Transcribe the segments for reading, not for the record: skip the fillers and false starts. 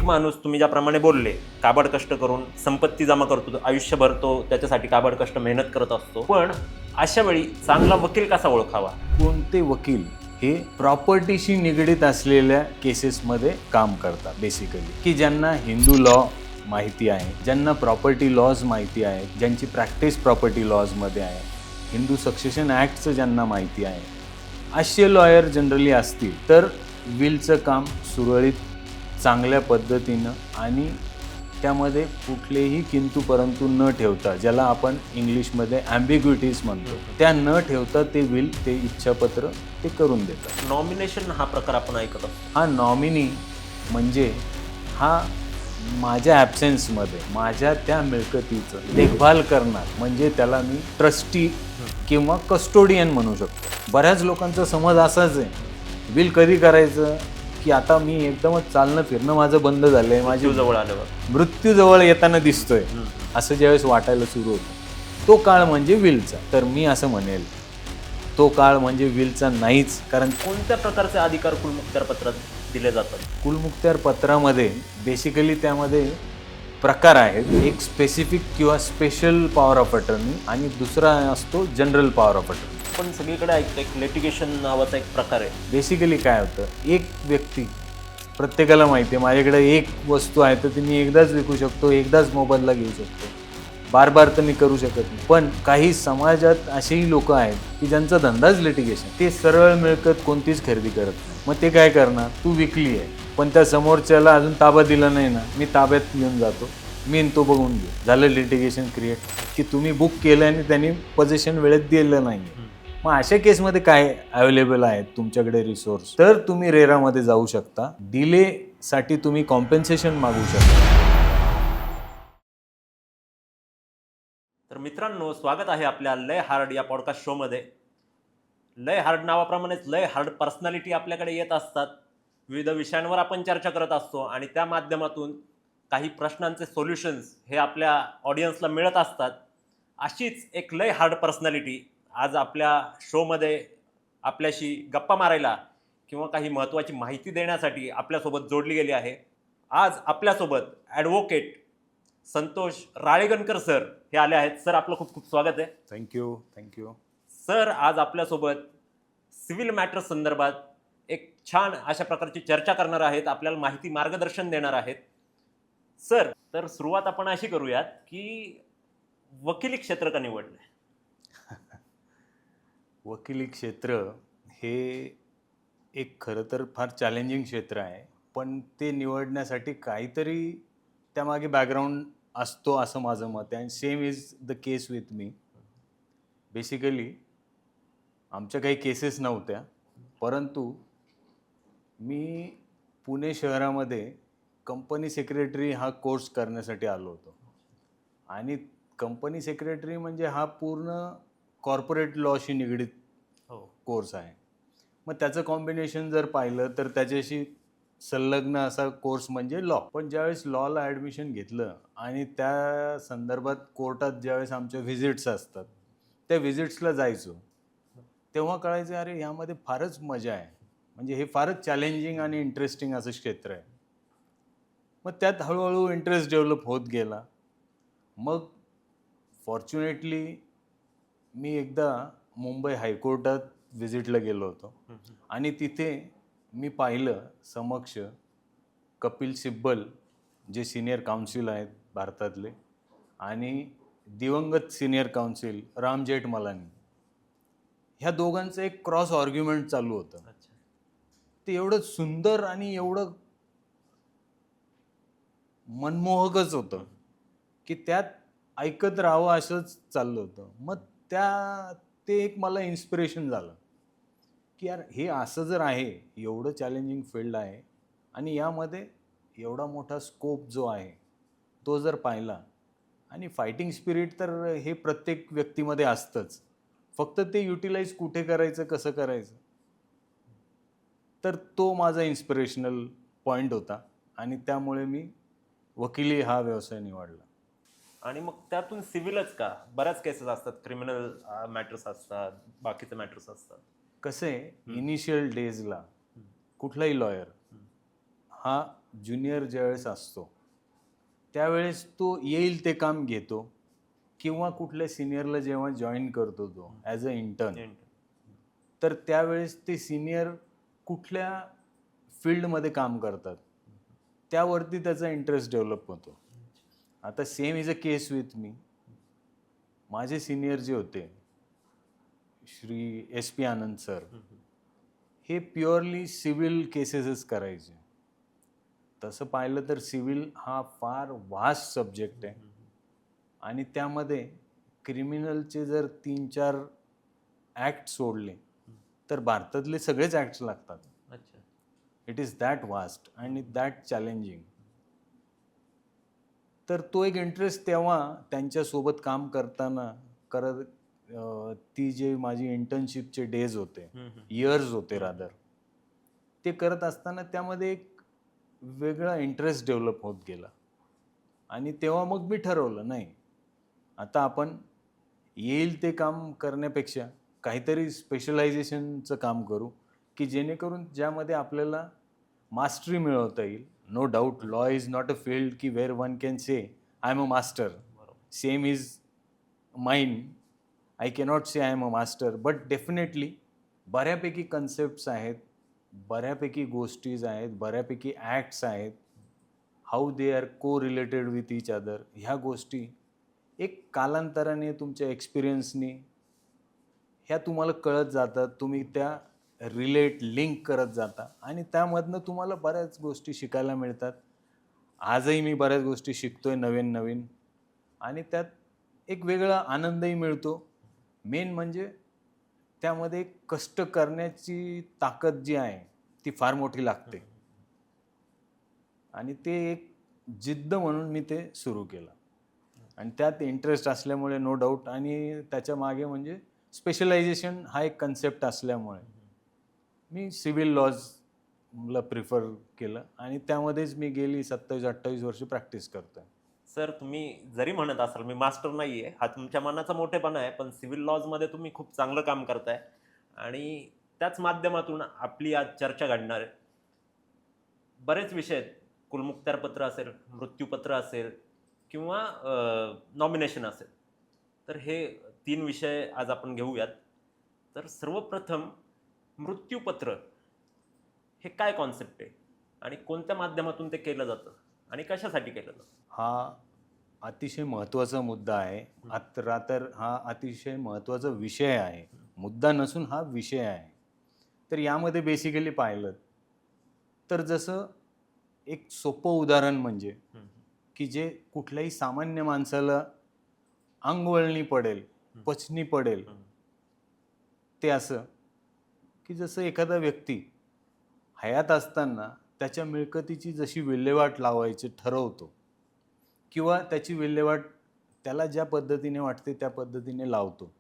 एक माणूस तुम्ही ज्याप्रमाणे बोलले काबाड कष्ट करून संपत्ती जमा करतो, आयुष्यभर तो त्याच्यासाठी काबाड कष्ट मेहनत करत असतो, पण अशा वेळी चांगला वकील कसा ओळखावा? कोणते वकील हे प्रॉपर्टीशी निगडीत असलेल्या केसेसमध्ये काम करतात बेसिकली, की ज्यांना हिंदू लॉ माहिती आहे, ज्यांना प्रॉपर्टी लॉज माहिती आहे, ज्यांची प्रॅक्टिस प्रॉपर्टी लॉजमध्ये आहे, हिंदू सक्सेशन ॲक्टचं ज्यांना माहिती आहे, असे लॉयर जनरली असतील तर विलचं काम सुरळीत चांगल्या पद्धतीनं आणि त्यामध्ये कुठलेही किंतु परंतु न ठेवता, ज्याला आपण इंग्लिशमध्ये ॲम्बिग्युइटीज म्हणतो, त्या न ठेवता ते विल, ते इच्छापत्र ते करून देतात. नॉमिनेशन हा प्रकार आपण ऐकत असतो. हा नॉमिनी म्हणजे हा माझ्या ॲब्सेन्समध्ये माझ्या त्या मिळकतीचं देखभाल करणार, म्हणजे त्याला मी ट्रस्टी किंवा कस्टोडियन म्हणू शकतो. बऱ्याच लोकांचा समज असाच आहे, विल कधी करायचं की आता मी एकदमच चालणं फिरणं माझं बंद झालंय, माझी जवळ आल्यावर मृत्यू जवळ येताना दिसतोय, असं ज्यावेळेस वाटायला सुरू होतं, तो काळ म्हणजे विलचा. तर मी असं म्हणेल, तो काळ म्हणजे विलचा नाहीच. कारण कोणत्या प्रकारचे अधिकार कुलमुखत्यार पत्रात दिले जातात? कुलमुखत्यार पत्रामध्ये बेसिकली त्यामध्ये प्रकार आहेत. एक स्पेसिफिक किंवा स्पेशल पॉवर ऑफ अटर्नी आणि दुसरा असतो जनरल पॉवर ऑफ अटर्नी. पण सगळीकडे ऐकतो एक लिटिगेशन नावाचा एक प्रकार आहे. बेसिकली काय होतं, एक व्यक्ती, प्रत्येकाला माहिती आहे माझ्याकडे एक वस्तू आहे तर ती मी एकदाच विकू शकतो, एकदाच मोबदला घेऊ शकतो, बार बार तर मी करू शकत नाही. पण काही समाजात असेही लोक आहेत की ज्यांचा धंदाच लिटिगेशन, ते सरळ मिळकत कोणतीच खरेदी करत नाही. मग ते काय करणार, तू विकली आहे पण त्या समोरच्याला अजून ताबा दिला नाही ना, मी ताब्यात घेऊन जातो, मी तो बघून घेऊ. झालं लिटिगेशन क्रिएट, की तुम्ही बुक केलं आणि त्यांनी पोझिशन वेळेत दिलं नाही. मग अशा केसमध्ये काय अवेलेबल आहेत तुमच्याकडे रिसोर्स, तर तुम्ही रेरामध्ये जाऊ शकता, डिलेसाठी तुम्ही कॉम्पेन्सेशन मागू शकता. तर मित्रांनो, स्वागत आहे आपल्या लय हार्ड या पॉडकास्ट शोमध्ये. लय हार्ड नावाप्रमाणेच लय हार्ड पर्सनॅलिटी आपल्याकडे येत असतात. विविध विषयांवर आपण चर्चा करत असतो आणि त्या माध्यमातून काही प्रश्नांचे सोल्युशन्स हे आपल्या ऑडियन्सला मिळत असतात. अशीच एक लय हार्ड पर्सनॅलिटी आज आपल्या शोमध्ये आपल्याशी गप्पा मारायला किंवा काही महत्त्वाची माहिती देण्यासाठी आपल्यासोबत जोडली गेली आहे. आज आपल्यासोबत ॲडव्होकेट संतोष राळेगणकर सर हे आले आहेत. सर, आपलं खूप खूप स्वागत आहे. थँक्यू. सर, आज आपल्यासोबत सिव्हिल मॅटर्स संदर्भात एक छान अशा प्रकारची चर्चा करणार आहेत, आपल्याला माहिती मार्गदर्शन देणार आहेत. सर, तर सुरुवात आपण अशी करूयात की वकिली क्षेत्र का निवडलंय? वकिली क्षेत्र हे एक खरं तर फार चॅलेंजिंग क्षेत्र आहे, पण ते निवडण्यासाठी काहीतरी त्यामागे बॅकग्राऊंड असतो असं माझं मत आहे. आणि same is the case with me. Basically आमच्या काही केसेस नव्हत्या, परंतु मी पुणे शहरामध्ये कंपनी सेक्रेटरी हा कोर्स करण्यासाठी आलो होतो. आणि कंपनी सेक्रेटरी म्हणजे हा पूर्ण कॉर्पोरेट लॉशी निगडीत कोर्स आहे. मग त्याचं कॉम्बिनेशन जर पाहिलं तर त्याच्याशी संलग्न असा कोर्स म्हणजे लॉ. पण ज्यावेळेस लॉला ॲडमिशन घेतलं आणि त्या संदर्भात कोर्टात ज्यावेळेस आमच्या व्हिजिट्स असतात, त्या व्हिजिट्सला जायचो, तेव्हा कळायचं अरे ह्यामध्ये फारच मजा आहे, म्हणजे हे फारच चॅलेंजिंग आणि इंटरेस्टिंग असं क्षेत्र आहे. मग त्यात हळूहळू इंटरेस्ट डेव्हलप होत गेला. मग फॉर्च्युनेटली मी एकदा मुंबई हायकोर्टात व्हिजिटला गेलो होतो आणि तिथे मी पाहिलं समक्ष कपिल सिब्बल, जे सिनियर काउन्सिल आहेत भारतातले, आणि दिवंगत सिनियर काउन्सिल राम जेठमलानी, ह्या दोघांचं एक क्रॉस आर्ग्युमेंट चालू होतं. ते एवढं सुंदर आणि एवढं मनमोहकच होतं की त्यात ऐकत राहावं असंच चाललं होतं. मग ते एक मला इन्स्पिरेशन झालं की यार हे असं जर आहे, एवढं चॅलेंजिंग फील्ड आहे आणि यामध्ये एवढा मोठा स्कोप जो आहे तो जर पाहिला, आणि फायटिंग स्पिरिट तर हे प्रत्येक व्यक्तीमध्ये असतंच, फक्त ते युटिलाइज कुठे करायचं, कसं करायचं, तर तो माझा इन्स्पिरेशनल पॉईंट होता आणि त्यामुळे मी वकिली हा व्यवसाय निवडला. आणि मग त्यातून सिव्हिलच का? बऱ्याच केसेस असतात, क्रिमिनल मॅटर्स असतात, बाकीचे मॅटर्स असतात. कसं आहे, इनिशियल डेजला कुठलाही लॉयर हा ज्युनियर ज्यावेळेस असतो त्यावेळेस तो येईल ते काम घेतो किंवा कुठल्या सिनियरला जेव्हा जॉईन करतो तो ॲज अ इंटर्न, तर त्यावेळेस ते सिनियर कुठल्या फील्डमध्ये काम करतात त्यावरती त्याचा इंटरेस्ट डेव्हलप होतो. आता same is a case with me. माझे सिनियर जे होते श्री एस पी आनंद सर, हे प्युअरली सिव्हिल केसेसच करायचे. तसं पाहिलं तर सिव्हिल हा फार वास्ट सब्जेक्ट आहे आणि त्यामध्ये क्रिमिनलचे जर 3-4 ॲक्ट सोडले तर भारतातले सगळेच ॲक्ट्स लागतात. अच्छा. इट इज दॅट वास्ट आणि दॅट चॅलेंजिंग. तर तो एक इंटरेस्ट तेव्हा त्यांच्यासोबत काम करताना करत ती जे माझी इंटर्नशिपचे डेज होते, इयर्स होते रादर, ते करत असताना त्यामध्ये एक वेगळा इंटरेस्ट डेव्हलप होत गेला आणि तेव्हा मग मी ठरवलं नाही, आता आपण येईल ते काम करण्यापेक्षा काहीतरी स्पेशलायझेशनचं काम करू की जेणेकरून ज्यामध्ये आपल्याला मास्टरी मिळवता येईल. No doubt law is not a field की where one can say I am a master, same is mind, I cannot say I am a master, but definitely बऱ्यापैकी कन्सेप्ट्स आहेत, बऱ्यापैकी गोष्टीज आहेत, बऱ्यापैकी ॲक्ट्स आहेत, how they are correlated with each other, ह्या गोष्टी एक कालांतराने तुमच्या एक्सपिरियन्सनी ह्या तुम्हाला कळत जातात. तुम्ही त्या रिलेट लिंक करत जाता आणि त्यामधनं तुम्हाला बऱ्याच गोष्टी शिकायला मिळतात. आजही मी बऱ्याच गोष्टी शिकतोय नवीन नवीन आणि त्यात एक वेगळा आनंदही मिळतो. मेन म्हणजे त्यामध्ये कष्ट करण्याची ताकद जी आहे ती फार मोठी लागते आणि ते एक जिद्द म्हणून मी ते सुरू केलं आणि त्यात इंटरेस्ट असल्यामुळे नो डाऊट आणि त्याच्या मागे म्हणजे स्पेशलायझेशन हा एक कन्सेप्ट असल्यामुळे मी सिव्हिल लॉजला प्रिफर केलं आणि त्यामध्येच मी गेली 27-28 वर्ष प्रॅक्टिस करतोय. सर, तुम्ही जरी म्हणत असाल मी मास्टर नाहीये, हा तुमच्या मनाचा मोठेपणा आहे, पण सिव्हिल लॉजमध्ये तुम्ही खूप चांगलं काम करताय आणि त्याच माध्यमातून आपली आज चर्चा घडणार आहे. बरेच विषय आहेत. कुलमुखत्यारपत्र असेल, मृत्यूपत्र असेल किंवा नॉमिनेशन असेल. तर हे 3 विषय आज आपण घेऊयात. तर सर्वप्रथम मृत्यूपत्र हे काय कॉन्सेप्ट आहे आणि कोणत्या माध्यमातून ते केलं जातं आणि कशासाठी केलं जातं? हा अतिशय महत्त्वाचा मुद्दा आहे. तर हा अतिशय महत्त्वाचा विषय आहे. मुद्दा नसून हा विषय आहे. तर यामध्ये बेसिकली पाहिलं तर जसं एक सोपं उदाहरण म्हणजे की जे कुठल्याही सामान्य माणसाला अंगवळणी पडेल, पचनी पडेल, ते असं की जसं एखादा व्यक्ती हयात असताना त्याच्या मिळकतीची जशी विल्हेवाट लावायची ठरवतो किंवा त्याची विल्हेवाट त्याला ज्या पद्धतीने वाटते त्या पद्धतीने लावतो,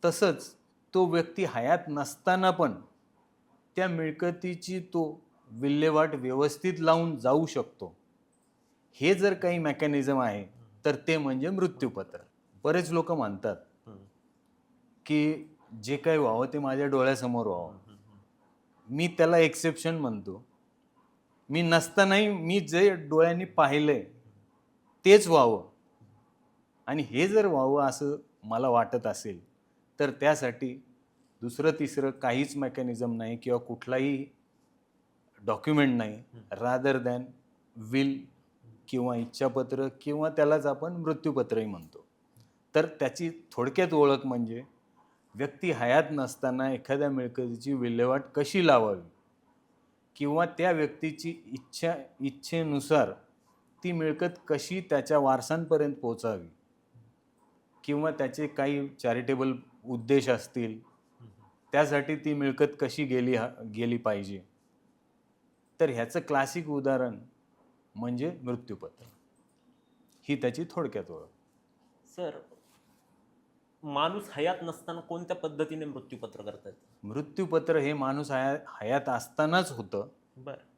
तसंच तो व्यक्ती हयात नसताना पण त्या मिळकतीची तो विल्हेवाट व्यवस्थित लावून जाऊ शकतो. हे जर काही मेकॅनिझम आहे तर ते म्हणजे मृत्यूपत्र. बरेच लोक म्हणतात की जे काही व्हावं ते माझ्या डोळ्यासमोर व्हावं. मी त्याला एक्सेप्शन म्हणतो. मी नसतानाही मी जे डोळ्यांनी पाहिलंय तेच व्हावं आणि हे जर व्हावं असं मला वाटत असेल तर त्यासाठी दुसरं तिसरं काहीच मेकॅनिझम नाही किंवा कुठलाही डॉक्युमेंट नाही, रादर दॅन विल किंवा इच्छापत्र किंवा त्यालाच आपण मृत्यूपत्रही म्हणतो. तर त्याची थोडक्यात ओळख म्हणजे व्यक्ती हयात नसताना एखाद्या मिळकतीची विल्हेवाट कशी लावावी किंवा त्या व्यक्तीची इच्छेनुसार ती मिळकत कशी त्याच्या वारसांपर्यंत पोहोचावी किंवा त्याचे काही चॅरिटेबल उद्देश असतील त्यासाठी ती मिळकत कशी गेली पाहिजे. तर ह्याचं क्लासिक उदाहरण म्हणजे मृत्यूपत्र. ही त्याची थोडक्यात ओळख. सर, माणूस हयात नसताना कोणत्या पद्धतीने मृत्यूपत्र करता येतं? मृत्यूपत्र हे माणूस हयात असतानाच होतं. बरं.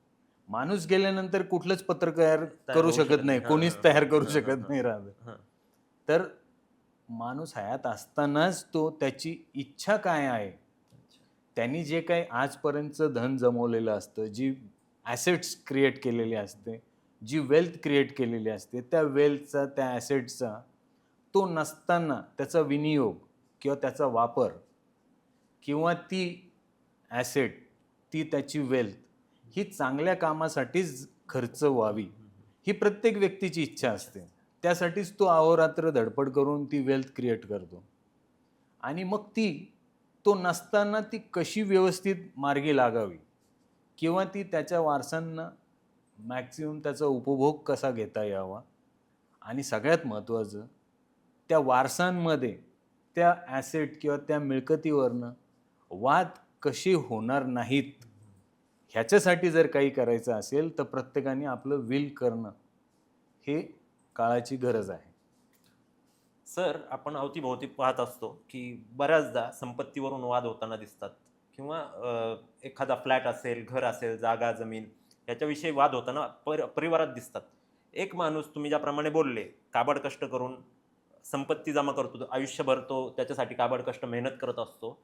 माणूस गेल्यानंतर कुठलंच पत्र तयार करू होऊ शकत नाही, हां, कोणीच हां, तयार करू हां, शकत हां, नाही राहत. हां. तर माणूस हयात असतानाच तो त्याची इच्छा काय आहे, त्यांनी जे काही आजपर्यंतचं धन जमवलेलं असतं, जी ॲसेट्स क्रिएट केलेली असते, जी वेल्थ क्रिएट केलेली असते, त्या वेल्थचा, त्या ॲसेटचा तो नसताना त्याचा विनियोग किंवा त्याचा वापर किंवा ती ॲसेट, ती त्याची वेल्थ ही चांगल्या कामासाठीच खर्च व्हावी, ही प्रत्येक व्यक्तीची इच्छा असते. त्यासाठीच तो अहोरात्र धडपड करून ती वेल्थ क्रिएट करतो. आणि मग तो नसताना ती कशी व्यवस्थित मार्गी लागावी किंवा ती त्याच्या वारसांना मॅक्सिमम त्याचा उपभोग कसा घेता यावा आणि सगळ्यात महत्त्वाचं त्या वारसांमध्ये त्या ॲसेट किंवा त्या मिळकतीवरनं वाद कसे होणार नाहीत ह्याच्यासाठी जर काही करायचं असेल तर प्रत्येकाने आपलं विल करणं हे काळाची गरज आहे. सर, आपण अवतीभोवती पाहत असतो की बऱ्याचदा संपत्तीवरून वाद होताना दिसतात किंवा एखादा फ्लॅट असेल, घर असेल, जागा, जमीन याच्याविषयी वाद होताना परिवारात दिसतात. एक माणूस तुम्ही ज्याप्रमाणे बोलले, काबाड कष्ट करून संपत्ती जमा करतो, आयुष्यभर तो त्याच्यासाठी काबाड कष्ट मेहनत करत असतो.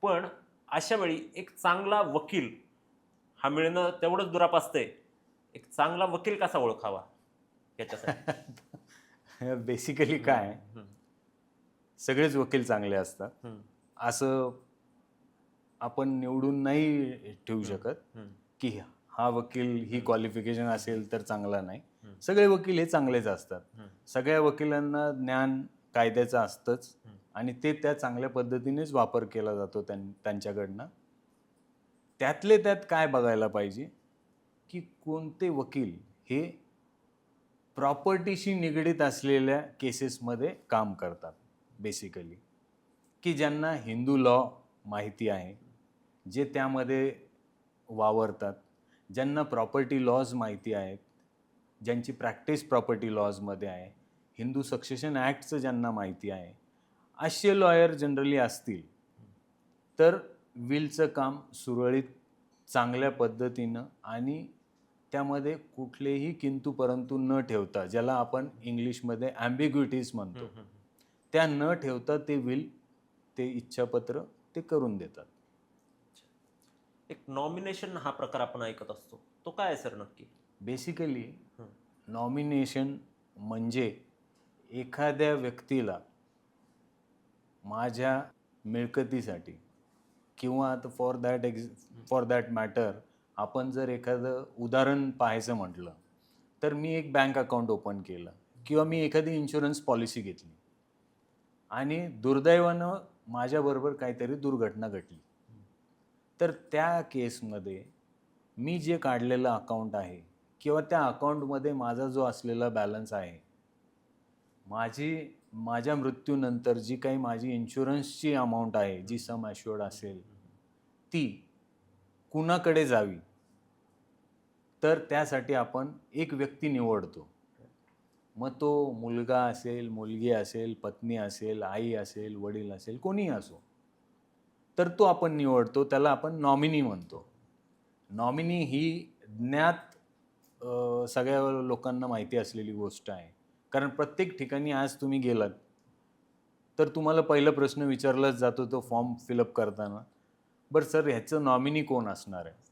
पण अशा वेळी एक चांगला वकील हा मिळणं तेवढंच दुरापास्तय. एक चांगला वकील कसा ओळखावा याच्यासाठी? बेसिकली काय हं, सगळेच वकील चांगले असतात हं, असं आपण निवडून नाही ठेवू शकत हं, की हा वकील ही क्वालिफिकेशन असेल तर चांगला नाही. हं, सगळे वकील हे चांगलेच असतात. हं, सगळ्या वकिलांना ज्ञान कायद्याचं असतंच हं. आणि ते त्या चांगल्या पद्धतीनेच वापर केला जातो त्यांच्याकडनं. त्यातले त्यात काय बघायला पाहिजे की कोणते वकील हे प्रॉपर्टीशी निगडीत असलेल्या केसेसमध्ये काम करतात बेसिकली, की ज्यांना हिंदू लॉ माहिती आहे, जे त्यामध्ये वावरतात, ज्यांना प्रॉपर्टी लॉज माहिती आहेत, ज्यांची प्रॅक्टिस प्रॉपर्टी लॉजमध्ये आहे, हिंदू सक्सेशन ॲक्टचं ज्यांना माहिती आहे, असे लॉयर जनरली असतील तर विलचं काम सुरळीत चांगल्या पद्धतीनं आणि त्यामध्ये कुठलेही किंतु परंतु न ठेवता, ज्याला आपण इंग्लिशमध्ये ॲम्बिग्युइटीज म्हणतो, त्या न ठेवता ते विल, ते इच्छापत्र ते करून देतात. एक नॉमिनेशन हा प्रकार आपण ऐकत असतो. तो काय आहे सर नक्की? बेसिकली हं, नॉमिनेशन म्हणजे एखाद्या व्यक्तीला माझ्या मिळकतीसाठी किंवा आता फॉर दॅट मॅटर आपण जर एखादं उदाहरण पाहायचं म्हटलं तर मी एक बँक अकाउंट ओपन केलं किंवा मी एखादी इन्शुरन्स पॉलिसी घेतली आणि दुर्दैवानं माझ्याबरोबर काहीतरी दुर्घटना घडली, तर त्या केसमध्ये मी जे काढलेलं अकाउंट आहे किंवा त्या अकाउंटमध्ये माझा जो असलेला बॅलन्स आहे, माझ्या मृत्यूनंतर जी काही माझी इन्शुरन्सची अमाऊंट आहे, जी सम ॲश्युअर्ड असेल, ती कुणाकडे जावी, तर त्यासाठी आपण एक व्यक्ती निवडतो. मग तो मुलगा असेल, मुलगी असेल, पत्नी असेल, आई असेल, वडील असेल, कोणीही असो. तर तो आपण निवडतो, त्याला आपण नॉमिनी म्हणतो. नॉमिनी ही ज्ञात सगळ्या लोकांना माहिती असलेली गोष्ट आहे. कारण प्रत्येक ठिकाणी आज तुम्ही गेलात, तर तुम्हाला पहिला प्रश्न विचारलाच जातो तो फॉर्म फिलअप करताना, बरं सर ह्याचं नॉमिनी कोण असणार आहे?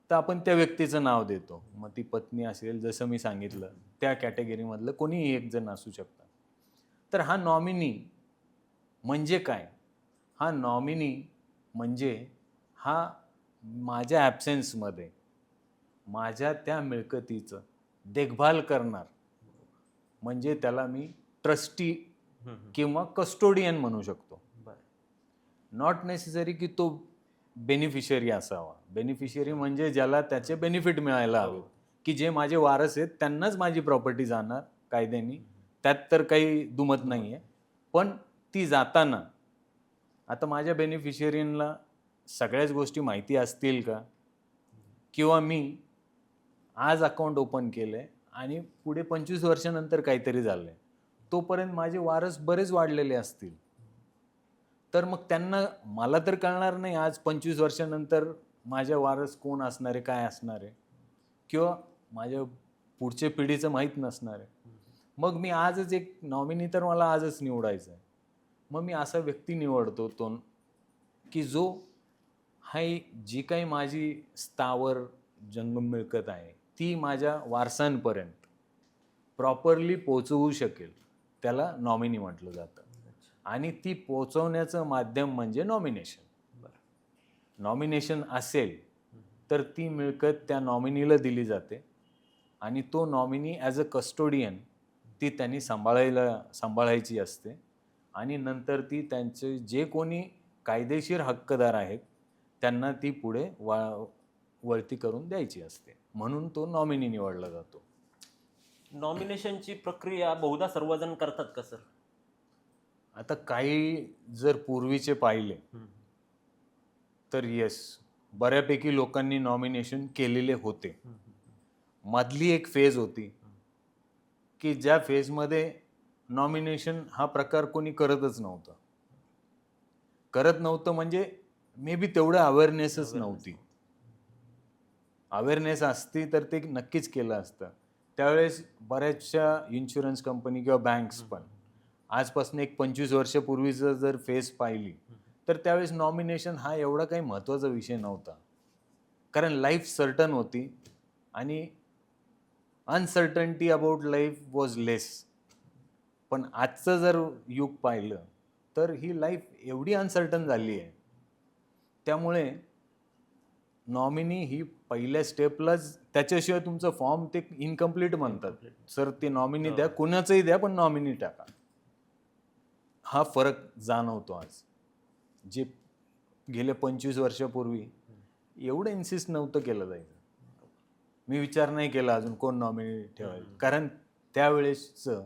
तर आपण त्या व्यक्तीचं नाव देतो. मग ती पत्नी असेल, जसं मी सांगितलं, त्या कॅटेगरीमधलं कोणीही एक जण असू शकतं. तर हा नॉमिनी म्हणजे काय? हा नॉमिनी म्हणजे हा माझ्या ॲब्सेन्समध्ये माझ्या त्या मिळकतीचं देखभाल करणार, म्हणजे त्याला मी ट्रस्टी किंवा कस्टोडियन म्हणू शकतो. बरं. नॉट नेसेसरी की तो बेनिफिशियरी असावा. बेनिफिशियरी म्हणजे ज्याला त्याचे बेनिफिट मिळायला हवेत, की जे माझे वारस आहेत त्यांनाच माझी प्रॉपर्टी जाणार कायद्याने. त्यात तर काही दुमत नाही आहे. पण ती जाताना आता माझ्या बेनिफिशियरींना सगळ्याच गोष्टी माहिती असतील का? किंवा मी आज अकाउंट ओपन केलं आहे आणि पुढे 25 वर्षानंतर काहीतरी झालं आहे. तोपर्यंत माझे वारस बरेच वाढलेले असतील. तर मग त्यांना मला तर कळणार नाही आज 25 वर्षानंतर माझ्या वारस कोण असणार आहे, काय असणार आहे किंवा माझ्या पुढच्या पिढीचं माहीत नसणार आहे. मग मी आजच एक नॉमिनी तर मला आजच निवडायचं आहे. मग मी असा व्यक्ती निवडतो तो, की जो जी काही माझी स्थावर जंगम मिळकत आहे ती माझ्या वारसांपर्यंत प्रॉपरली पोचवू शकेल, त्याला नॉमिनी म्हटलं जातं. आणि ती पोचवण्याचं माध्यम म्हणजे नॉमिनेशन. बरं. नॉमिनेशन असेल तर ती मिळकत त्या नॉमिनीला दिली जाते आणि तो नॉमिनी ॲज अ कस्टोडियन ती त्यांनी सांभाळायची असते आणि नंतर ती त्यांचे जे कोणी कायदेशीर हक्कदार आहेत त्यांना ती पुढे वळती करून द्यायची असते. म्हणून तो नॉमिनी निवडला जातो. नॉमिनेशनची प्रक्रिया बहुधा सर्वजण करतात का सर? आता काही जर पूर्वीचे पाहिले तर येस, बऱ्यापैकी लोकांनी नॉमिनेशन केलेले होते. मधली एक फेज होती की ज्या फेजमध्ये नॉमिनेशन हा प्रकार कोणी करतच नव्हतं. करत नव्हतं म्हणजे मे बी तेवढं अवेअरनेसच नव्हती. अवेअरनेस असती तर ते नक्कीच केलं असतं. त्यावेळेस बऱ्याचशा इन्शुरन्स कंपनी किंवा बँक्स पण आजपासून एक 25 वर्षापूर्वीचं जर फेज पाहिली तर त्यावेळेस नॉमिनेशन हा एवढा काही महत्त्वाचा विषय नव्हता. कारण लाईफ सर्टन होती आणि अनसर्टन्टी अबाउट लाईफ वॉज लेस. पण आजचं जर युग पाहिलं तर ही लाईफ एवढी अनसर्टन झाली आहे. त्यामुळे नॉमिनी ही पहिल्या स्टेपलाच त्याच्याशिवाय तुमचं फॉर्म ते इनकम्प्लीट म्हणतात. सर ते नॉमिनी द्या, कुणाचंही द्या पण नॉमिनी टाका. हा फरक जाणवतो आज. जे गेल्या 25 वर्षापूर्वी एवढं इन्सिस्ट नव्हतं केलं जायचं. मी विचार नाही केला अजून कोण नॉमिनी ठेवायचं. कारण त्यावेळेसचं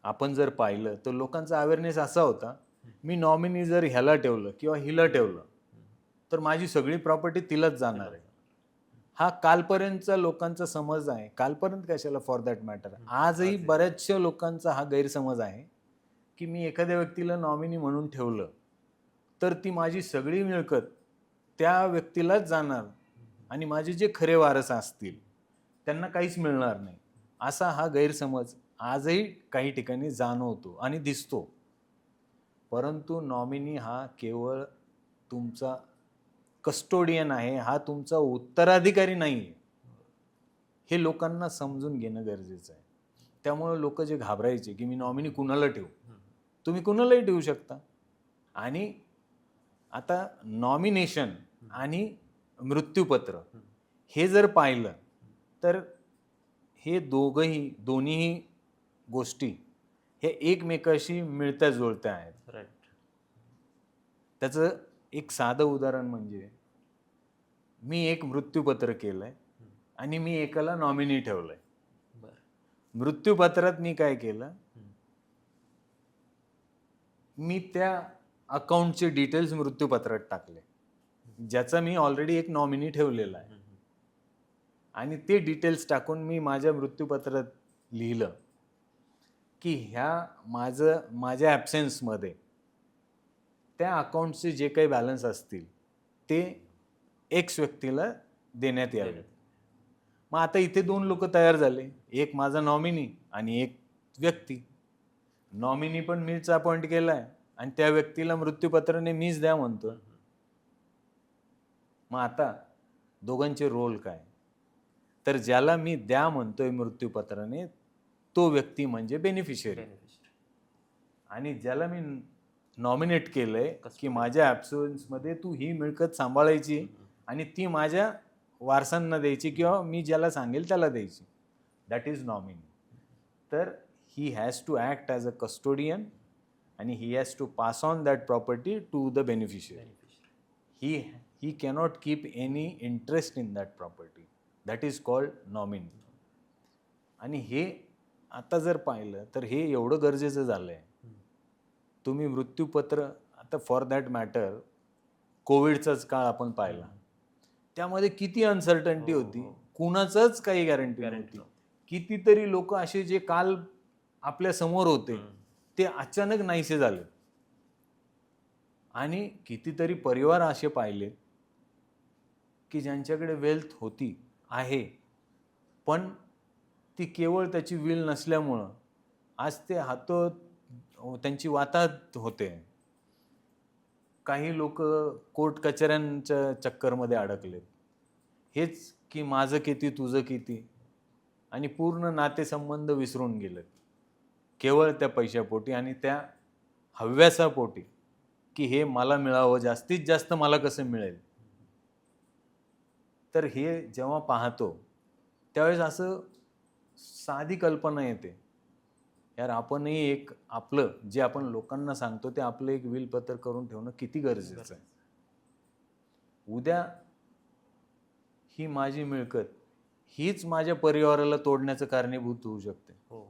आपण जर पाहिलं तर लोकांचा अवेअरनेस असा होता, मी नॉमिनी जर ह्याला ठेवलं किंवा हिला ठेवलं तर माझी सगळी प्रॉपर्टी तिलाच जाणार आहे. हा कालपर्यंतचा लोकांचा समज आहे. कालपर्यंत कशाला फॉर दॅट मॅटर, आजही बऱ्याचशा लोकांचा हा गैरसमज आहे की मी एखाद्या व्यक्तीला नॉमिनी म्हणून ठेवलं तर ती माझी सगळी मिळकत त्या व्यक्तीलाच जाणार आणि माझे जे खरे वारस असतील त्यांना काहीच मिळणार नाही. असा हा गैरसमज आजही काही ठिकाणी जाणवतो आणि दिसतो. परंतु नॉमिनी हा केवळ तुमचा कस्टोडियन आहे, हा तुमचा उत्तराधिकारी नाही आहे. हे लोकांना समजून घेणं गरजेचं आहे. त्यामुळे लोक जे घाबरायचे की मी नॉमिनी कुणाला ठेवू, तुम्ही कुणालाही ठेवू शकता. आणि आता नॉमिनेशन आणि मृत्यूपत्र हे जर पाहिलं तर हे दोन्हीही गोष्टी हे एकमेकाशी मिळत्या जुळत्या आहेत. राईट. त्याचं एक साधं उदाहरण म्हणजे मी एक मृत्यूपत्र केलंय आणि मी एकाला नॉमिनी ठेवलंय. बरं. मृत्यूपत्रात मी काय केलं, मी त्या अकाउंटचे डिटेल्स मृत्यूपत्रात टाकले, ज्याचा मी ऑलरेडी एक नॉमिनी ठेवलेला आहे. आणि ते डिटेल्स टाकून मी माझ्या मृत्यूपत्रात लिहिलं की माझ्या ॲब्सेन्समध्ये त्या अकाउंटचे जे काही बॅलन्स असतील ते एक्स व्यक्तीला देण्यात यावे. मग आता इथे दोन लोक तयार झाले, एक माझा नॉमिनी आणि एक व्यक्ती. नॉमिनी पण मीच अपॉइंट केलाय आणि त्या व्यक्तीला मृत्यूपत्राने मीच द्या म्हणतो. मग आता दोघांचे रोल काय, तर ज्याला मी द्या म्हणतोय मृत्यूपत्राने तो व्यक्ती म्हणजे बेनिफिशियरी, आणि ज्याला मी नॉमिनेट केलंय की माझ्या ॲब्सेन्समध्ये तू ही मिळकत सांभाळायची आणि ती माझ्या वारसांना द्यायची किंवा मी ज्याला सांगेल त्याला द्यायची, दॅट इज नॉमिनी. तर he has to act as a custodian आणि he has to pass on that property to the beneficiary. he cannot keep any interest in that property. That is called nominee. आणि हे आता जर पाहिलं तर हे एवढं गरजेचं झालंय. तुम्ही मृत्यूपत्र, आता फॉर दॅट मॅटर कोविडचाच काळ आपण पाहिला, त्यामध्ये किती अनसर्टन्टी होती, कुणाचंच काही गॅरंटी नव्हती. कितीतरी लोक असे जे काल आपल्या समोर होते ते अचानक नाहीसे झाले. आणि कितीतरी परिवार असे पाहिले की ज्यांच्याकडे वेल्थ आहे पण ती केवळ त्याची विल नसल्यामुळं आज ते त्यांची वाताहत होते. काही लोक कोर्ट कचऱ्यांच्या चक्करमध्ये अडकलेत. हेच की माझं किती तुझं किती, आणि पूर्ण नातेसंबंध विसरून गेलेत केवळ त्या पैशापोटी आणि त्या हव्यासापोटी की हे मला मिळावं, जास्तीत जास्त मला कसं मिळेल. तर हे जेव्हा पाहतो त्यावेळेस असं साधी कल्पना येते, यार आपणही एक आपलं जे आपण लोकांना सांगतो ते आपलं एक विलपत्र करून ठेवणं किती गरजेचं आहे. उद्या ही माझी मिळकत हीच माझ्या परिवाराला तोडण्याचं कारणीभूत होऊ शकते. हो.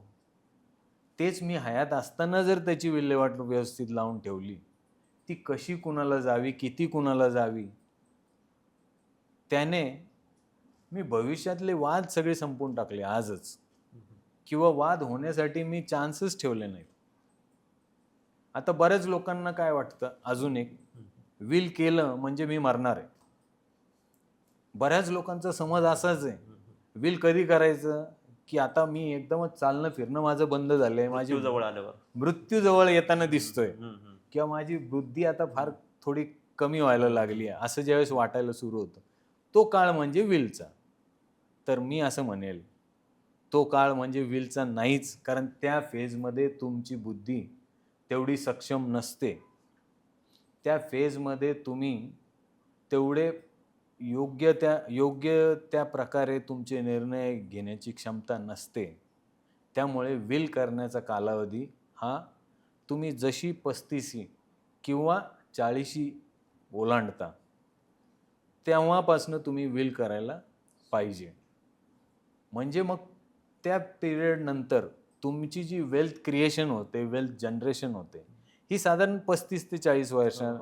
तेच मी हयात असताना जर त्याची विल्हेवाट व्यवस्थित लावून ठेवली, ती कशी कुणाला जावी, किती कुणाला जावी, त्याने मी भविष्यातले वाद सगळे संपवून टाकले आजच, किंवा वाद होण्यासाठी मी चान्सेस ठेवले नाहीत. आता बऱ्याच लोकांना काय वाटतं, अजून एक, विल केलं म्हणजे मी मरणार आहे. बऱ्याच लोकांचा समज असाच आहे, विल कधी करायचं की आता मी एकदमच चालणं फिरणं माझं बंद झालंय, माझी मृत्यू जवळ आल्यावर. मृत्यू जवळ येताना दिसतोय, किंवा माझी बुद्धी आता फार थोडी कमी व्हायला लागली आहे, असं ज्यावेळेस वाटायला सुरू होतं, तो काळ म्हणजे विलचा. तर मी असं म्हणेल, तो काळ म्हणजे विलचा नाहीच, कारण त्या फेजमध्ये तुमची बुद्धी तेवढी सक्षम नसते. त्या फेजमध्ये तुम्ही तेवढे योग्य त्या प्रकारे तुमचे निर्णय घेण्याची क्षमता नसते. त्यामुळे विल करण्याचा कालावधी हा तुम्ही जशी 35 किंवा 40 ओलांडता तेव्हापासून तुम्ही विल करायला पाहिजे. म्हणजे मग त्या पिरियड नंतर तुमची जी वेल्थ क्रिएशन होते, वेल्थ जनरेशन होते, ही साधारण 35 ते 40 वर्षां.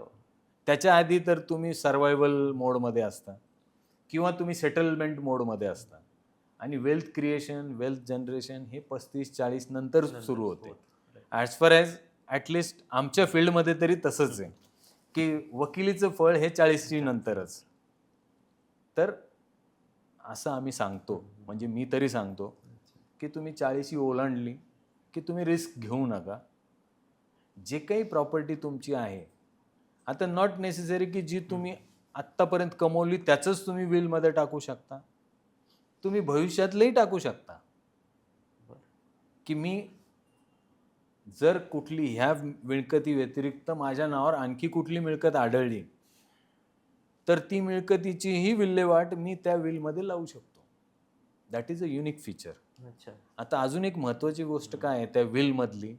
त्याच्या आधी तर तुम्ही सर्वायवल मोडमध्ये असता किंवा तुम्ही सेटलमेंट मोडमध्ये असता, आणि वेल्थ क्रिएशन, वेल्थ जनरेशन हे 35-40 नंतर सुरू होते. ॲज फार ॲज ॲटलिस्ट आमच्या फील्डमध्ये तरी तसंच आहे की वकिलीचं फळ हे 40ची नंतरच. तर असं आम्ही सांगतो, म्हणजे मी तरी सांगतो की तुम्ही 40 ओलांडली की तुम्ही रिस्क घेऊ नका. जे काही प्रॉपर्टी तुमची आहे, आता नॉट नेसेसरी की जी तुम्ही आत्तापर्यंत कमवली त्याचंच तुम्ही विलमध्ये टाकू शकता, तुम्ही भविष्यातलंही टाकू शकता. की मी जर कुठली ह्या मिळकती व्यतिरिक्त माझ्या नावावर आणखी कुठली मिळकत आढळली तर ती मिळकतीचीही विल्हेवाट मी त्या विलमध्ये लावू शकतो. That is a unique feature. अच्छा. आता अजून एक महत्त्वाची गोष्ट काय आहे त्या विलमधली,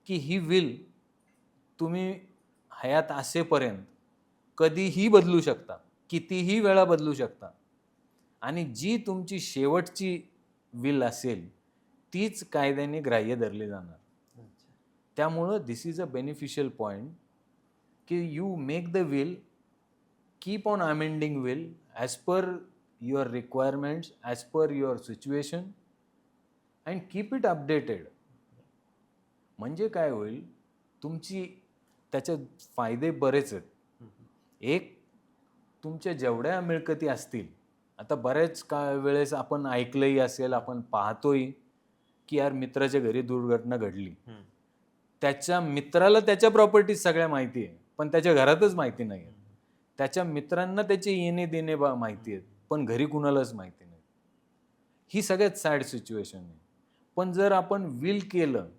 की ही विल तुम्ही हयात असेपर्यंत कधीही बदलू शकता, कितीही वेळा बदलू शकता, आणि जी तुमची शेवटची विल असेल तीच कायद्याने ग्राह्य धरली जाणार. त्यामुळं दिस इज अ बेनिफिशियल पॉईंट की you make the will, keep on amending will as per your requirements, as per your situation, and keep it updated. म्हणजे काय होईल, तुमची त्याचे फायदे बरेच आहेत. एक, तुमच्या जेवढ्या मिळकती असतील, आता बऱ्याच वेळेस आपण ऐकलंही असेल, आपण पाहतोही की यार मित्राच्या घरी दुर्घटना घडली, त्याच्या मित्राला त्याच्या प्रॉपर्टीज सगळ्या माहिती आहे पण त्याच्या घरातच माहिती नाही आहे. त्याच्या मित्रांना त्याचे येणे देणे माहिती आहेत पण घरी कुणालाच माहिती नाही. ही सगळ्यात सॅड सिच्युएशन आहे. पण जर आपण विल केलं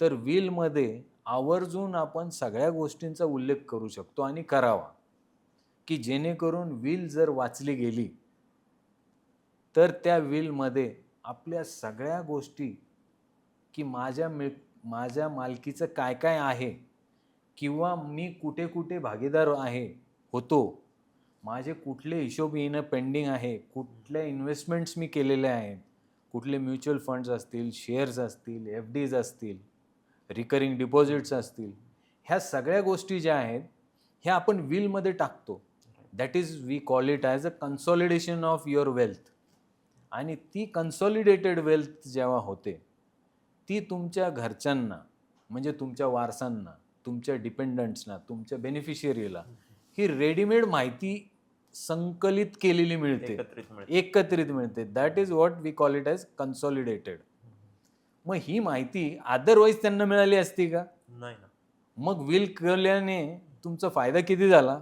तर विलमध्ये आवर्जून आपण सगळ्या गोष्टींचा उल्लेख करू शकतो आणि करावा, की जेणेकरून विल जर वाचली गेली तर त्या विलमध्ये आपल्या सगळ्या गोष्टी, की माझ्या मालकीचं काय काय आहे, किंवा मी कुठे कुठे भागीदार होतो, माझे कुठले हिशोब येणं पेंडिंग आहे, कुठल्या इन्व्हेस्टमेंट्स मी केलेल्या आहेत, कुठले म्युच्युअल फंड्स असतील, शेअर्स असतील, FDs असतील, रिकरिंग डिपॉझिट्स असतील, ह्या सगळ्या गोष्टी ज्या आहेत ह्या आपण विलमध्ये टाकतो. That is we call it as a consolidation of your wealth. आणि ती कन्सॉलिडेटेड वेल्थ जेव्हा होते ती तुमच्या घरच्यांना, म्हणजे तुमच्या वारसांना, तुमच्या डिपेंडंट्सना, तुमच्या बेनिफिशियरीला ही रेडीमेड माहिती संकलित केलेली मिळते, एकत्रित मिळते. That is what we call it as consolidated. मग ही माहिती अदरवाईज त्यांना मिळाली असती का? नाही ना. मग विल केल्याने तुमचा फायदा किती झाला?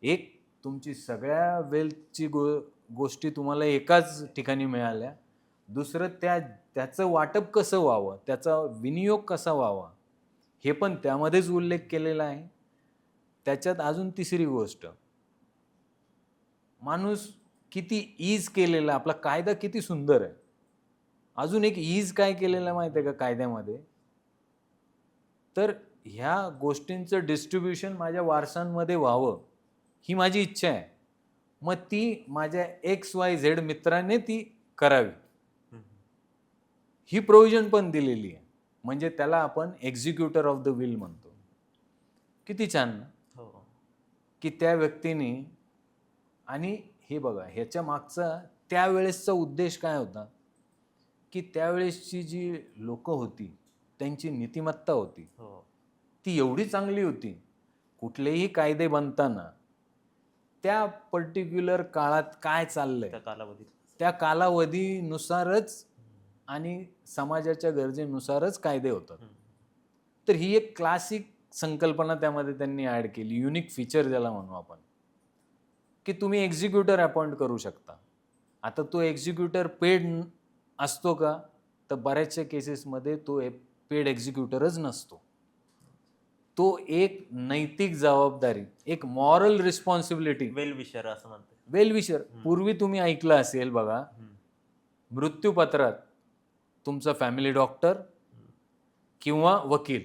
एक, तुमची सगळ्या वेल्थची गोष्टी तुम्हाला एकाच ठिकाणी मिळाल्या. दुसरं, त्याचं वाटप कसं व्हावं, त्याचा विनियोग कसा व्हावा, हे पण त्यामध्येच उल्लेख केलेला आहे. त्याच्यात अजून तिसरी गोष्ट, माणूस किती ईज केलेला, आपला कायदा किती सुंदर आहे. अजून एक ईज काय केलेलं आहे माहिती आहे का कायद्यामध्ये? तर ह्या गोष्टींचं डिस्ट्रीब्युशन माझ्या वारसांमध्ये व्हावं, ही माझी इच्छा आहे. मग ती माझ्या XYZ मित्राने ती करावी, ही प्रोव्हिजन पण दिलेली आहे. म्हणजे त्याला आपण एक्झिक्युटर ऑफ द विल म्हणतो. किती छान ना? हो. की त्या व्यक्तीने, आणि हे बघा, ह्याच्या मागचा त्यावेळेसचा उद्देश काय होता, की त्यावेळेसची जी लोक होती त्यांची नीतिमत्ता होती, हो. ती एवढी चांगली होती. कुठलेही कायदे बनताना त्या पर्टिक्युलर काळात काय चाललंय, त्या कालावधीत. त्या कालावधीनुसारच आणि समाजाच्या गरजेनुसारच कायदे होतात. तर ही एक क्लासिक संकल्पना त्यामध्ये त्यांनी ॲड केली, युनिक फीचर ज्याला म्हणू आपण, की तुम्ही एक्झिक्युटर अपॉइंट करू शकता. आता तो एक्झिक्युटर पेड असतो का? तर बऱ्याचशा केसेसमध्ये तो पेड एक्झिक्युटरच नसतो. तो एक नैतिक जबाबदारी, एक मॉरल रिस्पॉन्सिबिलिटी, वेल विशर असं म्हणते. Well wisher. पूर्वी तुम्ही ऐकलं असेल बघा, मृत्यूपत्रात तुमचा फॅमिली डॉक्टर किंवा वकील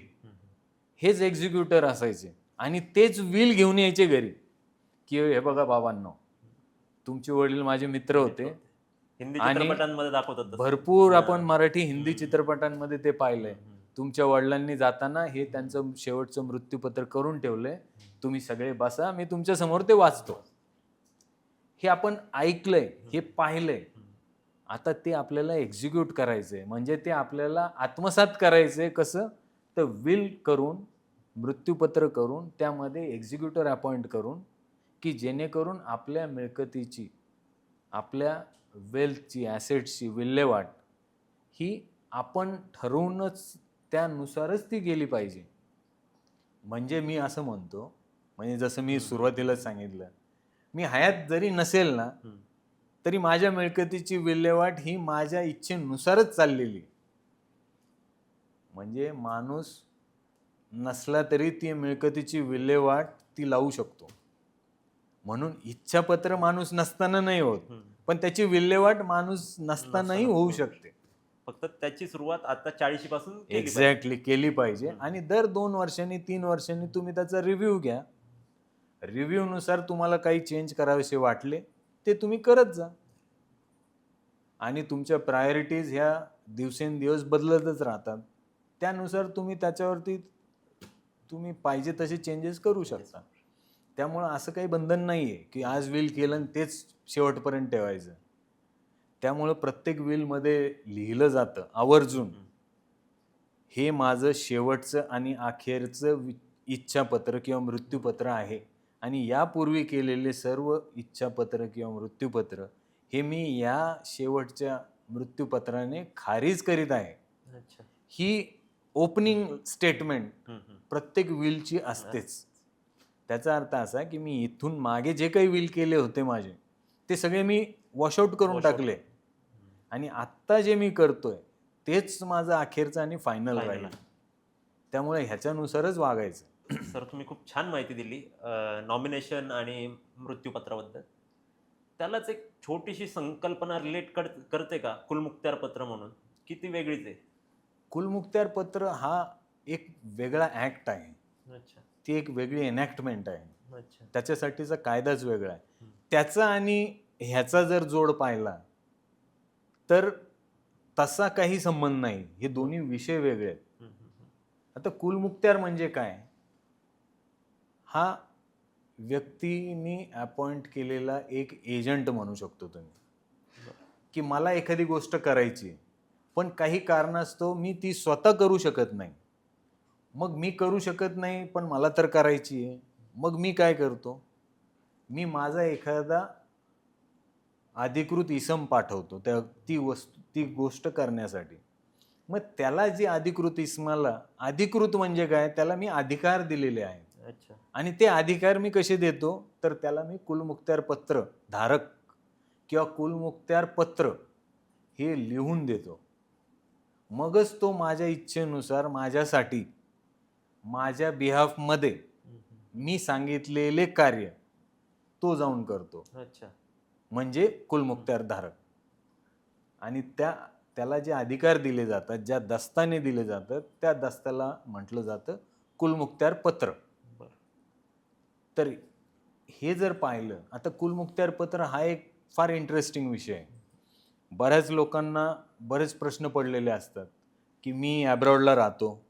हेच एक्झिक्युटर असायचे आणि तेच विल घेऊन यायचे घरी, की हे बघा बाबांनो, तुमचे वडील माझे मित्र होते. हिंदी आणि चित्रपटांमध्ये दाखवतात तसं. भरपूर आपण मराठी हिंदी चित्रपटांमध्ये ते पाहिलंय. तुमच्या वडिलांनी जाताना हे त्यांचं शेवटचं मृत्यूपत्र करून ठेवलंय, तुम्ही सगळे बसा, मी तुमच्या समोर ते वाचतो. हे आपण ऐकलंय, हे पाहिलंय. आता ते आपल्याला एक्झिक्यूट करायचंय, म्हणजे ते आपल्याला आत्मसात करायचंय. कसं? तर विल करून, मृत्यूपत्र करून, त्यामध्ये एक्झिक्युटर अपॉइंट करून, की जेणेकरून आपल्या मिळकतीची, आपल्या वेल्थची, ॲसेटची विल्हेवाट ही आपण ठरवूनच त्यानुसारच ती गेली पाहिजे. म्हणजे मी असं म्हणतो, म्हणजे जसं मी सुरुवातीलाच सांगितलं, मी हयात जरी नसेल ना, तरी माझ्या मिळकतीची विल्हेवाट ही माझ्या इच्छेनुसारच चाललेली. म्हणजे माणूस नसला तरी ती मिळकतीची विल्हेवाट ती लावू शकतो. म्हणून इच्छापत्र माणूस नसताना नाही होत, पण त्याची विल्हेवाट माणूस नसतानाही होऊ शकते. फक्त त्याची सुरुवात आता 40 पासून एक्झॅक्टली केली पाहिजे. आणि दर 2 वर्षांनी 3 वर्षांनी तुम्ही त्याचा रिव्ह्यू घ्या. रिव्ह्यूनुसार तुम्हाला काही चेंज करावेसे वाटले ते तुम्ही करत जा. आणि तुमच्या प्रायोरिटीज ह्या दिवसेंदिवस बदलतच राहतात. त्यानुसार तुम्ही त्याच्यावरती तुम्ही पाहिजे तसे चेंजेस करू शकता. त्यामुळं असं काही बंधन नाही आहे की आज विल केलं आणि तेच शेवटपर्यंत ठेवायचं. त्यामुळं प्रत्येक विलमध्ये लिहिलं जातं आवर्जून, हे माझं शेवटचं आणि अखेरचं इच्छापत्र किंवा मृत्यूपत्र आहे आणि यापूर्वी केलेले सर्व इच्छापत्र किंवा मृत्यूपत्र हे मी या शेवटच्या मृत्यूपत्राने खारीज करीत आहे. ही ओपनिंग स्टेटमेंट प्रत्येक विलची असतेच. त्याचा अर्थ असा की मी इथून मागे जे काही विल केले होते माझे, ते सगळे मी वॉशआउट करून टाकले आणि आत्ता जे मी करतोय तेच माझं अखेरचं आणि फायनल राहील. त्यामुळे ह्याच्यानुसारच वागायचं. सर, तुम्ही खूप छान माहिती दिली नॉमिनेशन आणि मृत्यूपत्राबद्दल. त्यालाच एक छोटीशी संकल्पना रिलेट करते का कुलमुक्त्यार पत्र म्हणून, की ती वेगळीच आहे? कुलमुक्त्यार पत्र हा एक वेगळा ऍक्ट आहे. अच्छा. ती एक वेगळी एनॅक्टमेंट आहे. अच्छा. त्याच्यासाठीचा कायदाच वेगळा आहे. त्याचा आणि ह्याचा जर जोड पाहिला तर तसा काही संबंध नाही. हे दोन्ही विषय वेगळे आहेत. आता कुलमुक्त्यार म्हणजे काय? हा व्यक्तीने अपॉइंट केलेला एक एजंट म्हणू शकतो तुम्ही, की मला एखादी गोष्ट करायची पण काही कारणास्तव मी ती स्वतः करू शकत नाही. मग मी करू शकत नाही पण मला तर करायची आहे. मग मी काय करतो? मी माझा एखादा अधिकृत इसम पाठवतो ती गोष्ट करण्यासाठी. मग त्याला जी अधिकृत इसमाला, अधिकृत म्हणजे काय? त्याला मी अधिकार दिलेले आहेत. अच्छा. आणि ते अधिकार मी कसे देतो, तर त्याला मी कुलमुखत्यार पत्र धारक किंवा कुलमुखत्यार पत्र हे लिहून देतो. मगच तो माझ्या इच्छेनुसार माझ्यासाठी, माझ्या बिहाफमध्ये हम्म, हम्म. मी सांगितलेले कार्य तो जाऊन करतो. अच्छा. म्हणजे कुलमुखत्यार धारक. आणि त्याला जे अधिकार दिले जातात, ज्या दस्ताने दिले जातात, त्या दस्ताला म्हटलं जातं कुलमुखत्यार पत्र. बरं. तर हे जर पाहिलं, आता कुलमुखत्यार पत्र हा एक फार इंटरेस्टिंग विषय आहे. बऱ्याच लोकांना बरेच प्रश्न पडलेले असतात, की मी ॲब्रॉडला राहतो.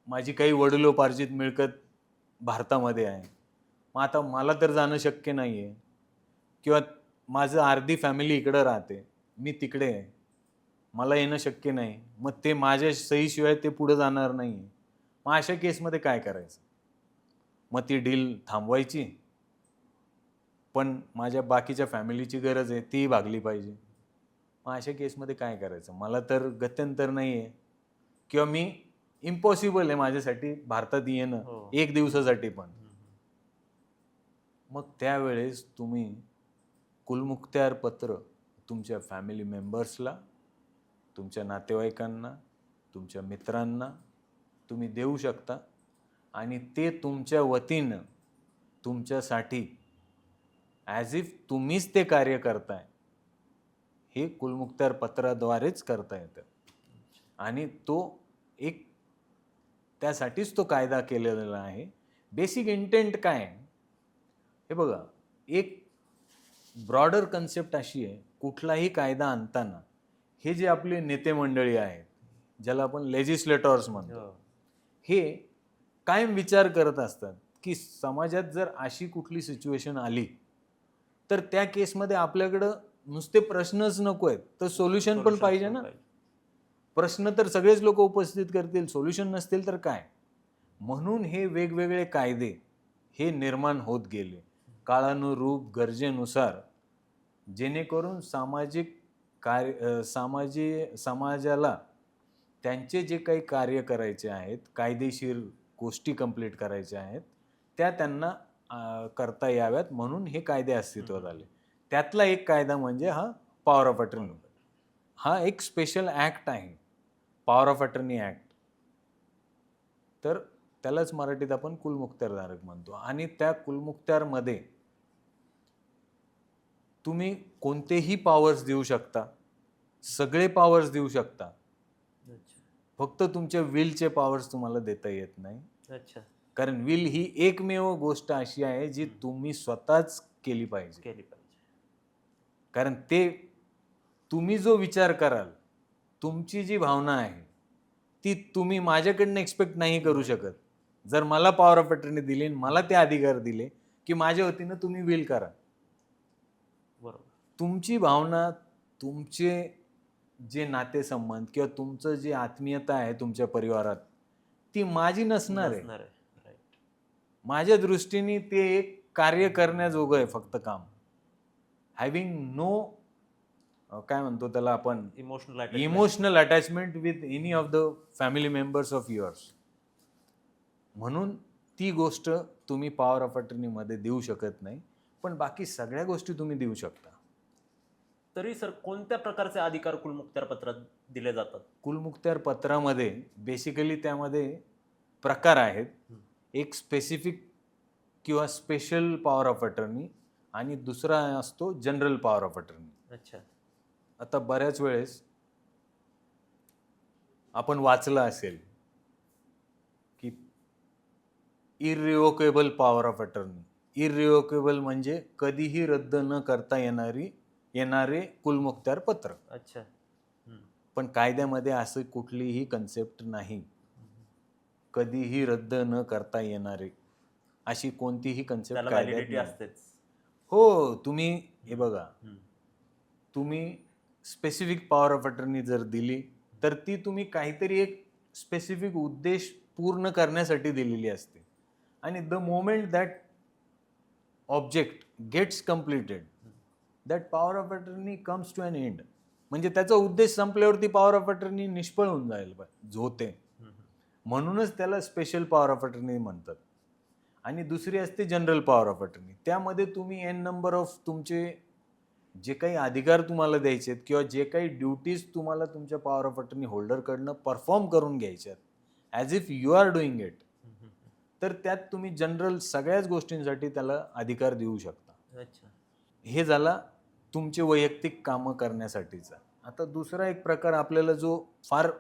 माझी काही वडिलोपार्जित मिळकत भारतामध्ये आहे. मग आता मला तर जाणं शक्य नाही आहे किंवा माझं अर्धी फॅमिली इकडं राहते. मी तिकडे आहे. मला येणं शक्य नाही. मग ते माझ्या सहीशिवाय ते पुढे जाणार नाही. मग अशा केसमध्ये काय करायचं? मग ती डील थांबवायची, पण माझ्या बाकीच्या फॅमिलीची गरज आहे, तीही भागली पाहिजे. मग अशा केसमध्ये काय करायचं? मला तर गत्यंतर नाही आहे किंवा मी इम्पॉसिबल आहे माझ्यासाठी भारतात येणं हो. 1 दिवसासाठी पण. हम्म, मग त्यावेळेस तुम्ही कुलमुखत्यार पत्र तुमच्या फॅमिली मेंबर्सला, तुमच्या नातेवाईकांना, तुमच्या मित्रांना तुम्ही देऊ शकता आणि ते तुमच्या वतीनं तुमच्यासाठी ॲज इफ तुम्हीच ते कार्य करताय, हे कुलमुखत्यार पत्राद्वारेच करता येतं. आणि तो एक त्यासाठीच तो कायदा केलेला आहे. बेसिक इंटेंट काय आहे? हे बघा, एक ब्रॉडर कन्सेप्ट अशी आहे, कुठलाही कायदा आणताना हे जे आपले नेते मंडळी आहेत, ज्याला आपण लेजिस्लेटर्स म्हणतो, हो. हे कायम विचार करत असतात, की समाजात जर अशी कुठली सिच्युएशन आली, तर त्या केसमध्ये आपल्याकडं नुसते प्रश्नच नको आहेत, तर सोल्युशन पण पाहिजे ना. प्रश्न तर सगळेच लोक उपस्थित करतील, सोल्युशन नसतील तर काय? म्हणून हे वेगवेगळे कायदे हे निर्माण होत गेले काळानुरूप, गरजेनुसार, जेणेकरून समाजाला त्यांचे जे काही कार्य करायचे आहेत, कायदेशीर गोष्टी कंप्लीट करायच्या आहेत, त्या त्यांना करता याव्यात म्हणून हे कायदे अस्तित्वात आले. त्यातला एक कायदा म्हणजे हा पॉवर ऑफ अटर्नी. हा एक स्पेशल ॲक्ट आहे, पॉवर ऑफ अटर्नी ॲक्ट. तर त्यालाच मराठीत आपण कुलमुखत्यार धारक म्हणतो. आणि त्या कुलमुखत्यारमध्ये तुम्ही कोणतेही पॉवर्स देऊ शकता, सगळे पॉवर्स देऊ शकता. अच्छा. फक्त तुमच्या विलचे पॉवर्स तुम्हाला देता येत नाही. अच्छा. कारण विल ही एकमेव गोष्ट अशी आहे जी तुम्ही स्वतःच केली पाहिजे. केली पाहिजे. कारण ते तुम्ही जो विचार कराल, तुमची जी भावना आहे, ती तुम्ही माझ्याकडनं एक्सपेक्ट नाही करू शकत. जर मला पॉवर ऑफ अटर्नी दिली आणि मला ते अधिकार दिले, की माझ्या वतीनं तुम्ही विल करा. बरोबर. तुमची भावना, तुमचे जे नातेसंबंध किंवा तुमचं जे आत्मीयता आहे तुमच्या परिवारात, ती माझी नसणार आहे. नसणार आहे. राईट. माझ्या दृष्टीने ते एक कार्य करण्याजोगं आहे फक्त काम. हॅव्हिंग नो काय म्हणतो त्याला आपण, emotional attachment with any of the family members of yours. म्हणून ती गोष्ट तुम्ही पॉवर ऑफ अटर्नीमध्ये देऊ शकत नाही, पण बाकी सगळ्या गोष्टी तुम्ही देऊ शकता. तरी सर कोणत्या प्रकारचे अधिकार कुलमुखत्यार पत्रात दिले जातात? कुलमुखत्यार पत्रामध्ये बेसिकली त्यामध्ये प्रकार आहेत. एक स्पेसिफिक किंवा स्पेशल पॉवर ऑफ अटर्नी आणि दुसरा असतो जनरल पॉवर ऑफ अटर्नी. अच्छा. आता बऱ्याच वेळेस आपण वाचलं असेल की इररिव्होकेबल पॉवर ऑफ अटर्नी. इररिव्होकेबल म्हणजे कधीही रद्द न करता येणारे कुलमुखत्यार पत्र. अच्छा. पण कायद्यामध्ये असं कुठलीही कन्सेप्ट नाही. कधीही रद्द न करता येणारे अशी कोणतीही कन्सेप्ट कायद्यात नाही. असतेच. हो, तुम्ही हे बघा, तुम्ही स्पेसिफिक पॉवर ऑफ अटर्नी जर दिली तर ती तुम्ही काहीतरी एक स्पेसिफिक उद्देश पूर्ण करण्यासाठी दिलेली असते. आणि the moment that object gets completed, that power of attorney comes to an end. म्हणजे त्याचा उद्देश संपल्यावरती पॉवर ऑफ अटर्नी निष्फळ होऊन जाईल होते. म्हणूनच त्याला स्पेशल पॉवर ऑफ अटर्नी म्हणतात. आणि दुसरी असते जनरल पॉवर ऑफ अटर्नी. त्यामध्ये तुम्ही एन नंबर ऑफ तुमचे जे काही अधिकार तुम्हाला द्यायचे आहेत किंवा जे काही ड्युटीज तुम्हाला तुमच्या पॉवर ऑफ अटर्नी होल्डरकडनं परफॉर्म करून घ्यायच्यात as if you are doing it, तर त्यात तुम्ही जनरल सगळ्याच गोष्टींसाठी त्याला अधिकार देऊ शकता. अच्छा. हे झाला तुमचे वैयक्तिक कामं करण्यासाठीचा. आता दुसरा एक प्रकार आपल्याला जो फार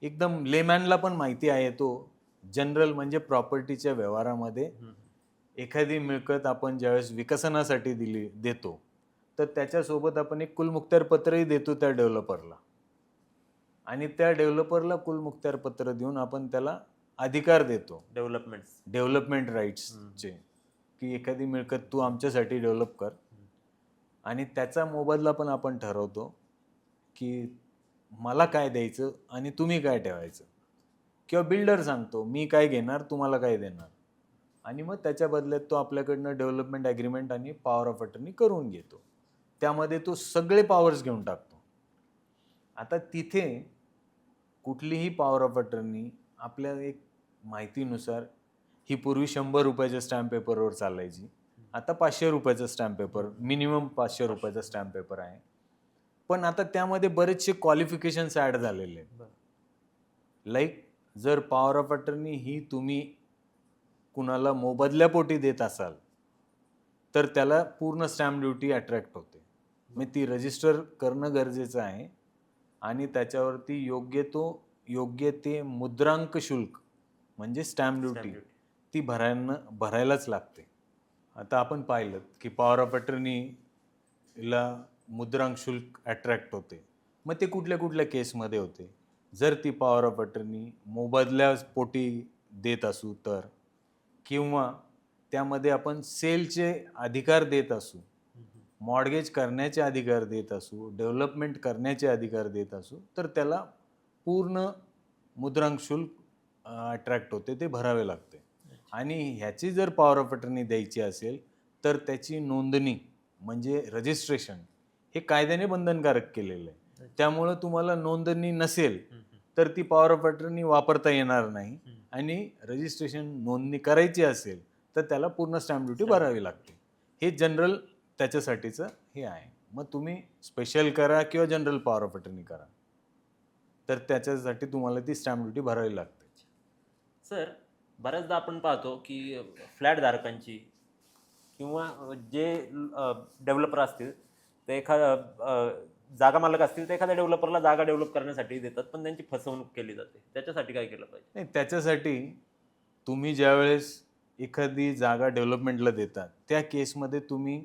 एकदम लेमॅनला पण माहिती आहे, तो जनरल म्हणजे प्रॉपर्टीच्या व्यवहारामध्ये एखादी मिळकत आपण ज्यावेळेस विकसनासाठी देतो, तर त्याच्यासोबत आपण एक कुलमुखत्यार पत्रही देतो त्या डेव्हलपरला. आणि त्या डेव्हलपरला कुलमुखत्यार पत्र देऊन आपण त्याला अधिकार देतो डेव्हलपमेंट राईट्सचे, की एखादी मिळकत तू आमच्यासाठी डेव्हलप कर. आणि त्याचा मोबदला पण आपण ठरवतो की मला काय द्यायचं आणि तुम्ही काय ठेवायचं, किंवा बिल्डर सांगतो मी काय घेणार तुम्हाला काय देणार, आणि मग त्याच्या बदल्यात तो आपल्याकडनं डेव्हलपमेंट ॲग्रीमेंट आणि पॉवर ऑफ अटर्नी करून घेतो. त्यामध्ये तो सगळे पॉवर्स घेऊन टाकतो. आता तिथे कुठलीही पॉवर ऑफ अटर्नी आपल्या एक माहितीनुसार ही पूर्वी 100 रुपयाच्या स्टॅम्प पेपरवर चालायची, आता 500 रुपयाचा स्टॅम्प पेपर, मिनिमम 500 रुपयाचा स्टॅम्प पेपर आहे. पण आता त्यामध्ये बरेचसे क्वालिफिकेशन्स ॲड झालेले आहेत. लाईक जर पॉवर ऑफ अटर्नी ही तुम्ही कुणाला मोबदल्यापोटी देत असाल तर त्याला पूर्ण स्टॅम्प ड्युटी अट्रॅक्ट होते. मग ती रजिस्टर करणं गरजेचं आहे आणि त्याच्यावरती योग्य ते मुद्रांक शुल्क म्हणजे स्टॅम्प ड्युटी ती भरायलाच लागते. आता आपण पाहिलं की पॉवर ऑफ अटर्नीला मुद्रांक शुल्क अट्रॅक्ट होते. मग ते कुठल्या कुठल्या केसमध्ये होते, जर ती पॉवर ऑफ अटर्नी मोबदल्यापोटी देत असू तर, किंवा त्यामध्ये आपण सेलचे अधिकार देत असू, मॉर्गेज करण्याचे अधिकार देत असू, डेव्हलपमेंट करण्याचे अधिकार देत असू, तर त्याला पूर्ण मुद्रांक शुल्क अट्रॅक्ट होते, ते भरावे लागते. आणि ह्याची जर पॉवर ऑफ अटर्नी द्यायची असेल तर त्याची नोंदणी म्हणजे रजिस्ट्रेशन हे कायद्याने बंधनकारक केलेलं आहे. त्यामुळं तुम्हाला नोंदणी नसेल तर ती पॉवर ऑफ अटर्नी वापरता येणार नाही. आणि रजिस्ट्रेशन नोंदणी करायची असेल तर त्याला पूर्ण स्टॅम्प ड्युटी भरावी लागते. हे जनरल त्याच्यासाठीचं हे आहे. मग तुम्ही स्पेशल करा किंवा जनरल पॉवर ऑफ अटर्नी करा, तर त्याच्यासाठी तुम्हाला ती स्टॅम्प ड्युटी भरावी लागते. सर, बऱ्याचदा आपण पाहतो की फ्लॅट धारकांची किंवा जे डेव्हलपर असतील ते जागा मालक असतील ते एखाद्या डेव्हलपरला जागा डेव्हलप करण्यासाठी देतात, पण त्यांची फसवणूक केली जाते. त्याच्यासाठी काय केलं पाहिजे? नाही, त्याच्यासाठी तुम्ही ज्यावेळेस एखादी जागा डेव्हलपमेंटला देतात त्या केसमध्ये तुम्ही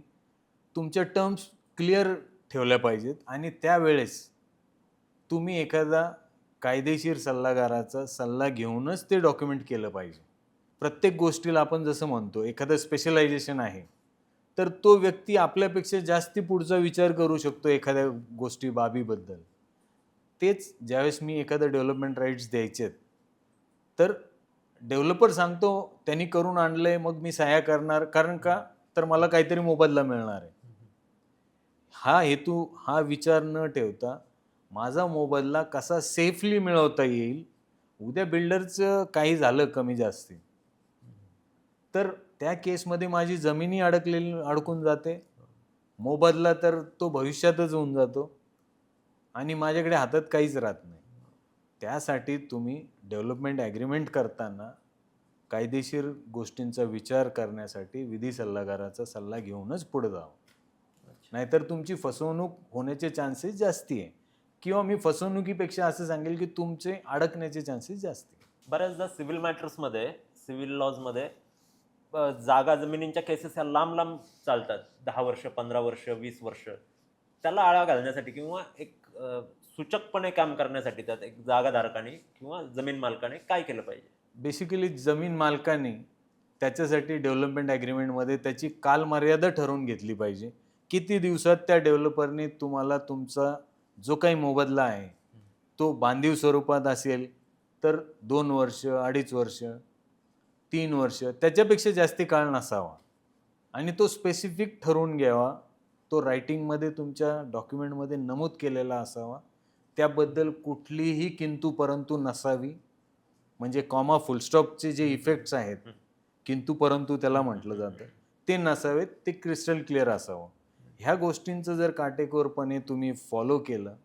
तुमच्या टर्म्स क्लिअर ठेवल्या पाहिजेत. आणि त्यावेळेस तुम्ही एखादा कायदेशीर सल्लागाराचा सल्ला घेऊनच ते डॉक्युमेंट केलं पाहिजे. प्रत्येक गोष्टीला आपण जसं म्हणतो एखादं स्पेशलायझेशन आहे, तर तो व्यक्ती आपल्यापेक्षा जास्ती पुढचा विचार करू शकतो एखाद्या बाबीबद्दल. तेच ज्यावेळेस मी एखादं डेव्हलपमेंट राईट्स द्यायचे आहेत, तर डेव्हलपर सांगतो त्यांनी करून आणलंय मग मी सह्या करणार, कारण का तर मला काहीतरी मोबदला मिळणार आहे. हा हेतू, हा विचार न ठेवता माझा मोबदला कसा सेफली मिळवता येईल, उद्या बिल्डरचं काही झालं कमी जास्ती तर त्या केसमध्ये माझी जमिनी अडकून जाते, मोबदला तर तो भविष्यातच होऊन जातो आणि माझ्याकडे हातात काहीच राहत नाही. त्यासाठी तुम्ही डेव्हलपमेंट ॲग्रीमेंट करताना कायदेशीर गोष्टींचा विचार करण्यासाठी विधी सल्लागाराचा सल्ला घेऊनच पुढे जावं. नाहीतर तुमची फसवणूक होण्याचे चान्सेस जास्ती आहे, किंवा मी फसवणुकीपेक्षा असं सांगेल की तुमचे अडकण्याचे चान्सेस जास्ती आहे. बऱ्याचदा सिव्हिल मॅटर्समध्ये, सिव्हिल लॉजमध्ये जागा जमिनींच्या केसेस ह्या लांब लांब चालतात, 10 वर्ष, 15 वर्ष, 20 वर्ष. त्याला आळा घालण्यासाठी किंवा एक सूचकपणे काम करण्यासाठी त्यात एक जागाधारकाने किंवा जमीन मालकाने काय केलं पाहिजे? बेसिकली जमीन मालकाने त्याच्यासाठी डेव्हलपमेंट ॲग्रीमेंटमध्ये त्याची कालमर्यादा ठरवून घेतली पाहिजे. किती दिवसात त्या डेव्हलपरने तुम्हाला तुमचा जो काही मोबदला आहे तो बांधीव स्वरूपात असेल तर 2 वर्ष, 2.5 वर्ष, 3 वर्ष, त्याच्यापेक्षा जास्ती काळ नसावा. आणि तो स्पेसिफिक ठरवून घ्यावा, तो रायटिंगमध्ये तुमच्या डॉक्युमेंटमध्ये नमूद केलेला असावा. त्याबद्दल कुठलीही किंतु परंतु नसावी. म्हणजे कॉमा फुलस्टॉपचे जे इफेक्ट्स आहेत किंतु परंतु त्याला म्हटलं जातं ते नसावेत, ते क्रिस्टल क्लिअर असावं. ह्या गोष्टींचं जर काटेकोरपणे तुम्ही फॉलो केलं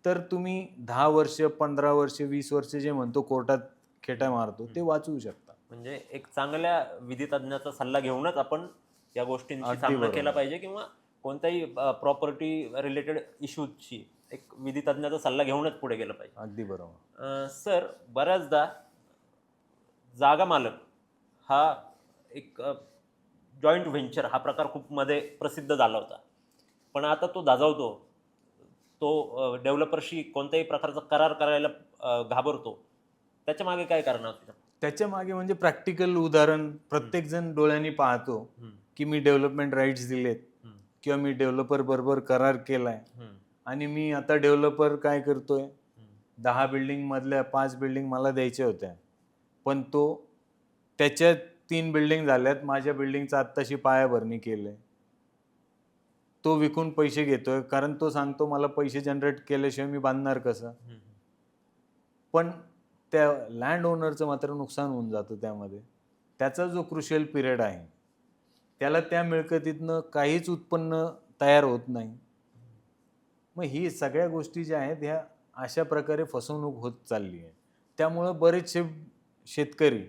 तर तुम्ही 10 वर्ष 15 वर्ष 20 वर्ष जे म्हणतो कोर्टात खेटा मारतो ते वाचवू शकता. म्हणजे एक चांगल्या विधी तज्ञाचा सल्ला घेऊनच आपण या गोष्टींशी अगदी सामना बरोबर. केला पाहिजे, किंवा कोणत्याही प्रॉपर्टी रिलेटेड इश्यूची एक विधी तज्ञाचा सल्ला घेऊनच पुढे गेलं पाहिजे. अगदी बरोबर. सर, बऱ्याचदा जागा मालक हा एक जॉईंट व्हेंचर हा प्रकार खूप मध्ये प्रसिद्ध झाला होता, पण आता तो धाजावतो. तो डेव्हलपरशी कोणत्याही प्रकारचा करार करायला घाबरतो. त्याच्या मागे काय कारण असतं? त्याच्या मागे म्हणजे प्रॅक्टिकल उदाहरण प्रत्येकजण डोळ्यांनी पाहतो की मी डेव्हलपमेंट राईट्स दिलेत किंवा मी डेव्हलपर बरोबर करार केलाय आणि मी आता डेव्हलपर काय करतोय, 10 बिल्डिंग मधल्या 5 बिल्डिंग मला द्यायच्या होत्या, पण तो त्याच्या 3 बिल्डिंग झाल्यात, माझ्या बिल्डिंगचा आत्ताशी पायाभरणी केलंय. तो विकून पैसे घेतोय कारण तो सांगतो मला पैसे जनरेट केल्याशिवाय मी बांधणार कसं. पण त्या लँड ओनरचं मात्र नुकसान होऊन जातं त्यामध्ये. त्याचा जो क्रुशियल पिरियड आहे त्याला त्या मिळकतीतनं काहीच उत्पन्न तयार होत नाही. मग ही सगळ्या गोष्टी ज्या आहेत ह्या अशा प्रकारे फसवणूक होत चालली आहे. त्यामुळं बरेचसे शेतकरी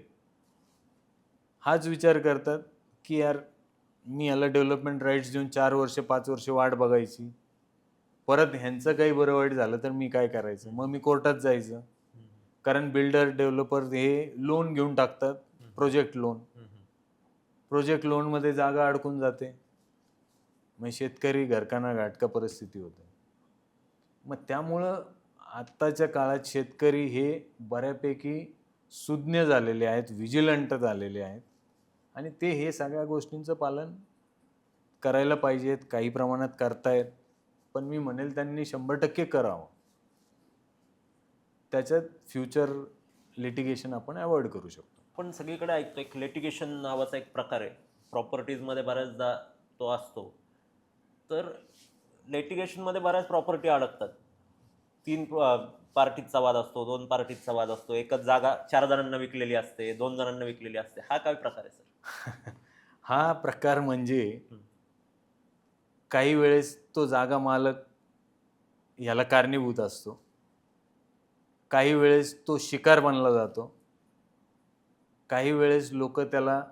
हाच विचार करतात की यार मी याला डेव्हलपमेंट राईट्स देऊन 4 वर्ष 5 वर्ष वाट बघायची, परत ह्यांचं काही बरं वाईट झालं तर मी काय करायचं, मग मी कोर्टात जायचं. कारण बिल्डर डेव्हलपर हे लोन घेऊन टाकतात, प्रोजेक्ट लोन. प्रोजेक्ट लोनमध्ये जागा अडकून जाते, मग शेतकरी घरकाना घाटका परिस्थिती होते. मग त्यामुळं आत्ताच्या काळात शेतकरी हे बऱ्यापैकी सुज्ञ झालेले आहेत, व्हिजिलंट झालेले आहेत आणि ते हे सगळ्या गोष्टींचं पालन करायला पाहिजेत. काही प्रमाणात करतायत, पण मी म्हणेल त्यांनी 100% करावं. त्याच्यात फ्युचर लिटिगेशन आपण अवॉइड करू शकतो. पण सगळीकडे ऐकतो एक लिटिगेशन नावाचा एक प्रकार आहे, प्रॉपर्टीजमध्ये बऱ्याचदा तो असतो. तर लिटिगेशनमध्ये बऱ्याच प्रॉपर्टी अडकतात. 3 पार्टीचा वाद असतो, 2 पार्टीचा वाद असतो, एकच जागा 4 जणांना विकलेली असते, 2 जणांना विकलेली असते. हा काय प्रकार आहे सर? हा प्रकार म्हणजे काही वेळेस तो जागा मालक याला कारणीभूत असतो, काही वेळेस तो शिकार बनला जातो, काही वेळेस लोक त्याला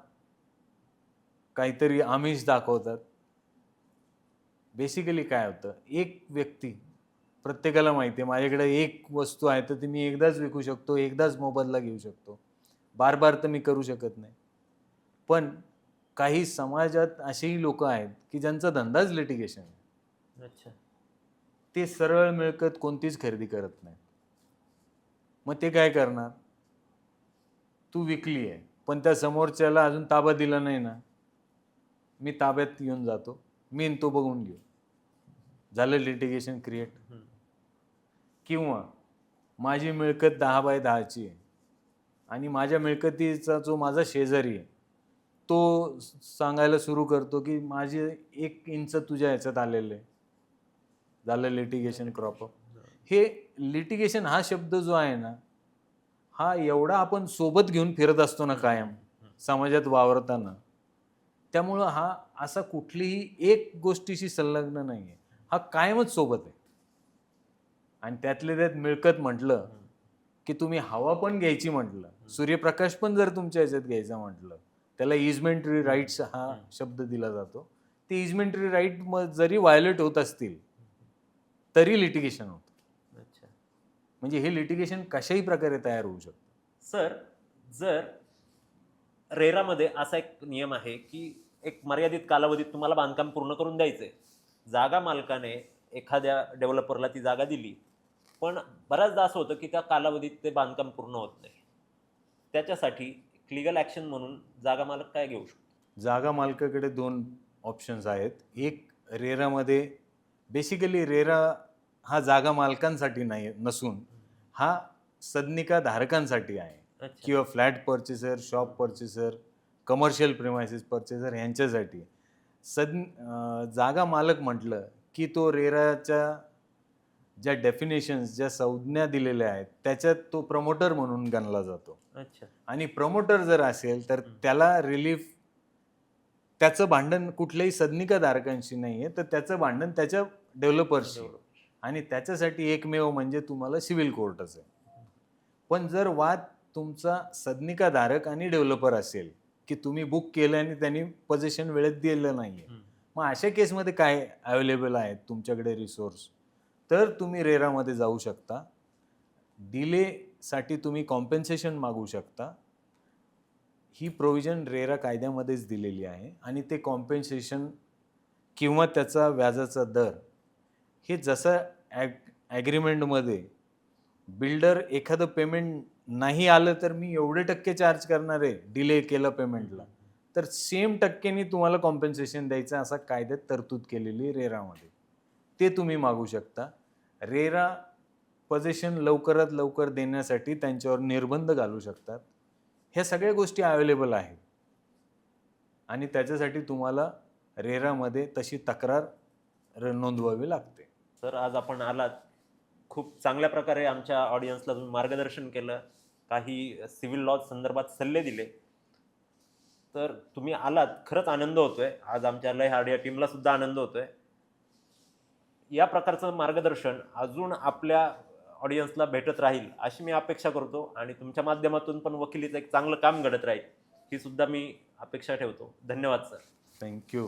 काहीतरी आमिष दाखवतात. बेसिकली काय होतं, एक व्यक्ती, प्रत्येकाला माहिती आहे माझ्याकडे एक वस्तू आहे तर ती मी एकदाच विकू शकतो, एकदाच मोबदला घेऊ शकतो, बार बार तर मी करू शकत नाही. पण काही समाजात असेही लोक आहेत की ज्यांचा धंदाच लिटिगेशन आहे. अच्छा. ते सरळ मिळकत कोणतीच खरेदी करत नाहीत. मग ते काय करणार, तू विकली आहे पण त्या समोरच्याला अजून ताबा दिला नाही ना, मी ताब्यात घेऊन जातो, मी तो बघून घेऊ, झालं लिटिगेशन क्रिएट. किंवा माझी मिळकत 10 बाय 10ची आहे आणि माझ्या मिळकतीचा जो माझा शेजारी आहे तो सांगायला सुरू करतो की माझे 1 इंच तुझ्या ह्याच्यात आलेलं आहे, झालं लिटिगेशन क्रॉप अप. हे लिटिगेशन हा शब्द जो आहे ना, हा एवढा आपण सोबत घेऊन फिरत असतो ना कायम समाजात वावरताना, त्यामुळं हा असा कुठलीही एक गोष्टीशी संलग्न नाही आहे, हा कायमच सोबत आहे. आणि त्यातले त्यात मिळकत म्हटलं की तुम्ही हवा पण घ्यायची म्हटलं, सूर्यप्रकाश पण जर तुमच्या ह्याच्यात घ्यायचा म्हटलं, त्याला इजमेंटरी राईट्स हा शब्द दिला जातो. ते इजमेंटरी राईट जरी व्हायोलेट होत असतील तरी लिटिगेशन होतं. अच्छा. म्हणजे हे लिटिगेशन कशाही प्रकारे तयार होऊ शकतं. सर, जर रेरामध्ये असा एक नियम आहे की एक मर्यादित कालावधीत तुम्हाला बांधकाम पूर्ण करून द्यायचंय. जागा मालकाने एखाद्या डेव्हलपरला ती जागा दिली, पण बऱ्याचदा असं होतं की त्या कालावधीत ते बांधकाम पूर्ण होत नाही. त्याच्यासाठी लिगल ॲक्शन म्हणून जागा मालक काय घेऊ शकतो? जागा मालकाकडे 2 ऑप्शन्स आहेत. एक, रेरामध्ये बेसिकली रेरा हा जागा मालकांसाठी नाही नसून हा सदनिका धारकांसाठी आहे. अच्छा. किंवा फ्लॅट पर्चेसर, शॉप पर्चेसर, कमर्शियल प्रिमायसेस पर्चेसर ह्यांच्यासाठी. जागा मालक म्हटलं की तो रेराच्या ज्या डेफिनेशन्स, ज्या संज्ञा दिलेल्या आहेत त्याच्यात तो प्रमोटर म्हणून गणला जातो. अच्छा. आणि प्रमोटर जर असेल तर त्याला रिलीफ, त्याचं भांडण कुठल्याही सदनिकाधारकांशी नाही आहे, तर त्याचं भांडण त्याच्या डेव्हलपर्सशी आहे. आणि त्याच्यासाठी एकमेव म्हणजे तुम्हाला सिव्हिल कोर्टच आहे. पण जर वाद तुमचा सदनिकाधारक आणि डेव्हलपर असेल की तुम्ही बुक केलं आणि त्यांनी पोझिशन वेळेत दिलं नाहीये, मग अशा केसमध्ये काय अवेलेबल आहेत तुमच्याकडे रिसोर्स, तर तुम्ही रेरामध्ये जाऊ शकता. डिलेसाठी तुम्ही कॉम्पेन्सेशन मागू शकता. ही प्रोव्हिजन रेरा कायद्यामध्येच दिलेली आहे. आणि ते कॉम्पेन्सेशन किंवा त्याचा व्याजाचा दर हे जसं ॲग्रीमेंटमध्ये बिल्डर एखादं पेमेंट नाही आलं तर मी एवढे टक्के चार्ज करणार आहे डिले केलं पेमेंटला, तर सेम टक्केनी तुम्हाला कॉम्पेन्सेशन द्यायचं असा कायद्यात तरतूद केलेली रेरामध्ये. ते तुम्ही मागू शकता. रेरा पोझिशन लवकरात लवकर देण्यासाठी त्यांच्यावर निर्बंध घालू शकतात. ह्या सगळ्या गोष्टी अवेलेबल आहेत आणि त्याच्यासाठी तुम्हाला रेरामध्ये तशी तक्रार नोंदवावी लागते. सर, आज आपण आलात, खूप चांगल्या प्रकारे आमच्या ऑडियन्सला तुम्ही मार्गदर्शन केलं, काही सिव्हिल लॉ संदर्भात सल्ले दिले. तर तुम्ही आलात, खरंच आनंद होतोय. आज आमच्या लय हार्ड या टीमला सुद्धा आनंद होतोय. या प्रकारचं मार्गदर्शन अजून आपल्या ऑडियन्सला भेटत राहील अशी मी अपेक्षा करतो आणि तुमच्या माध्यमातून पण वकिलीचं एक चांगलं काम घडत राहील ही सुद्धा मी अपेक्षा ठेवतो. धन्यवाद सर. थँक्यू.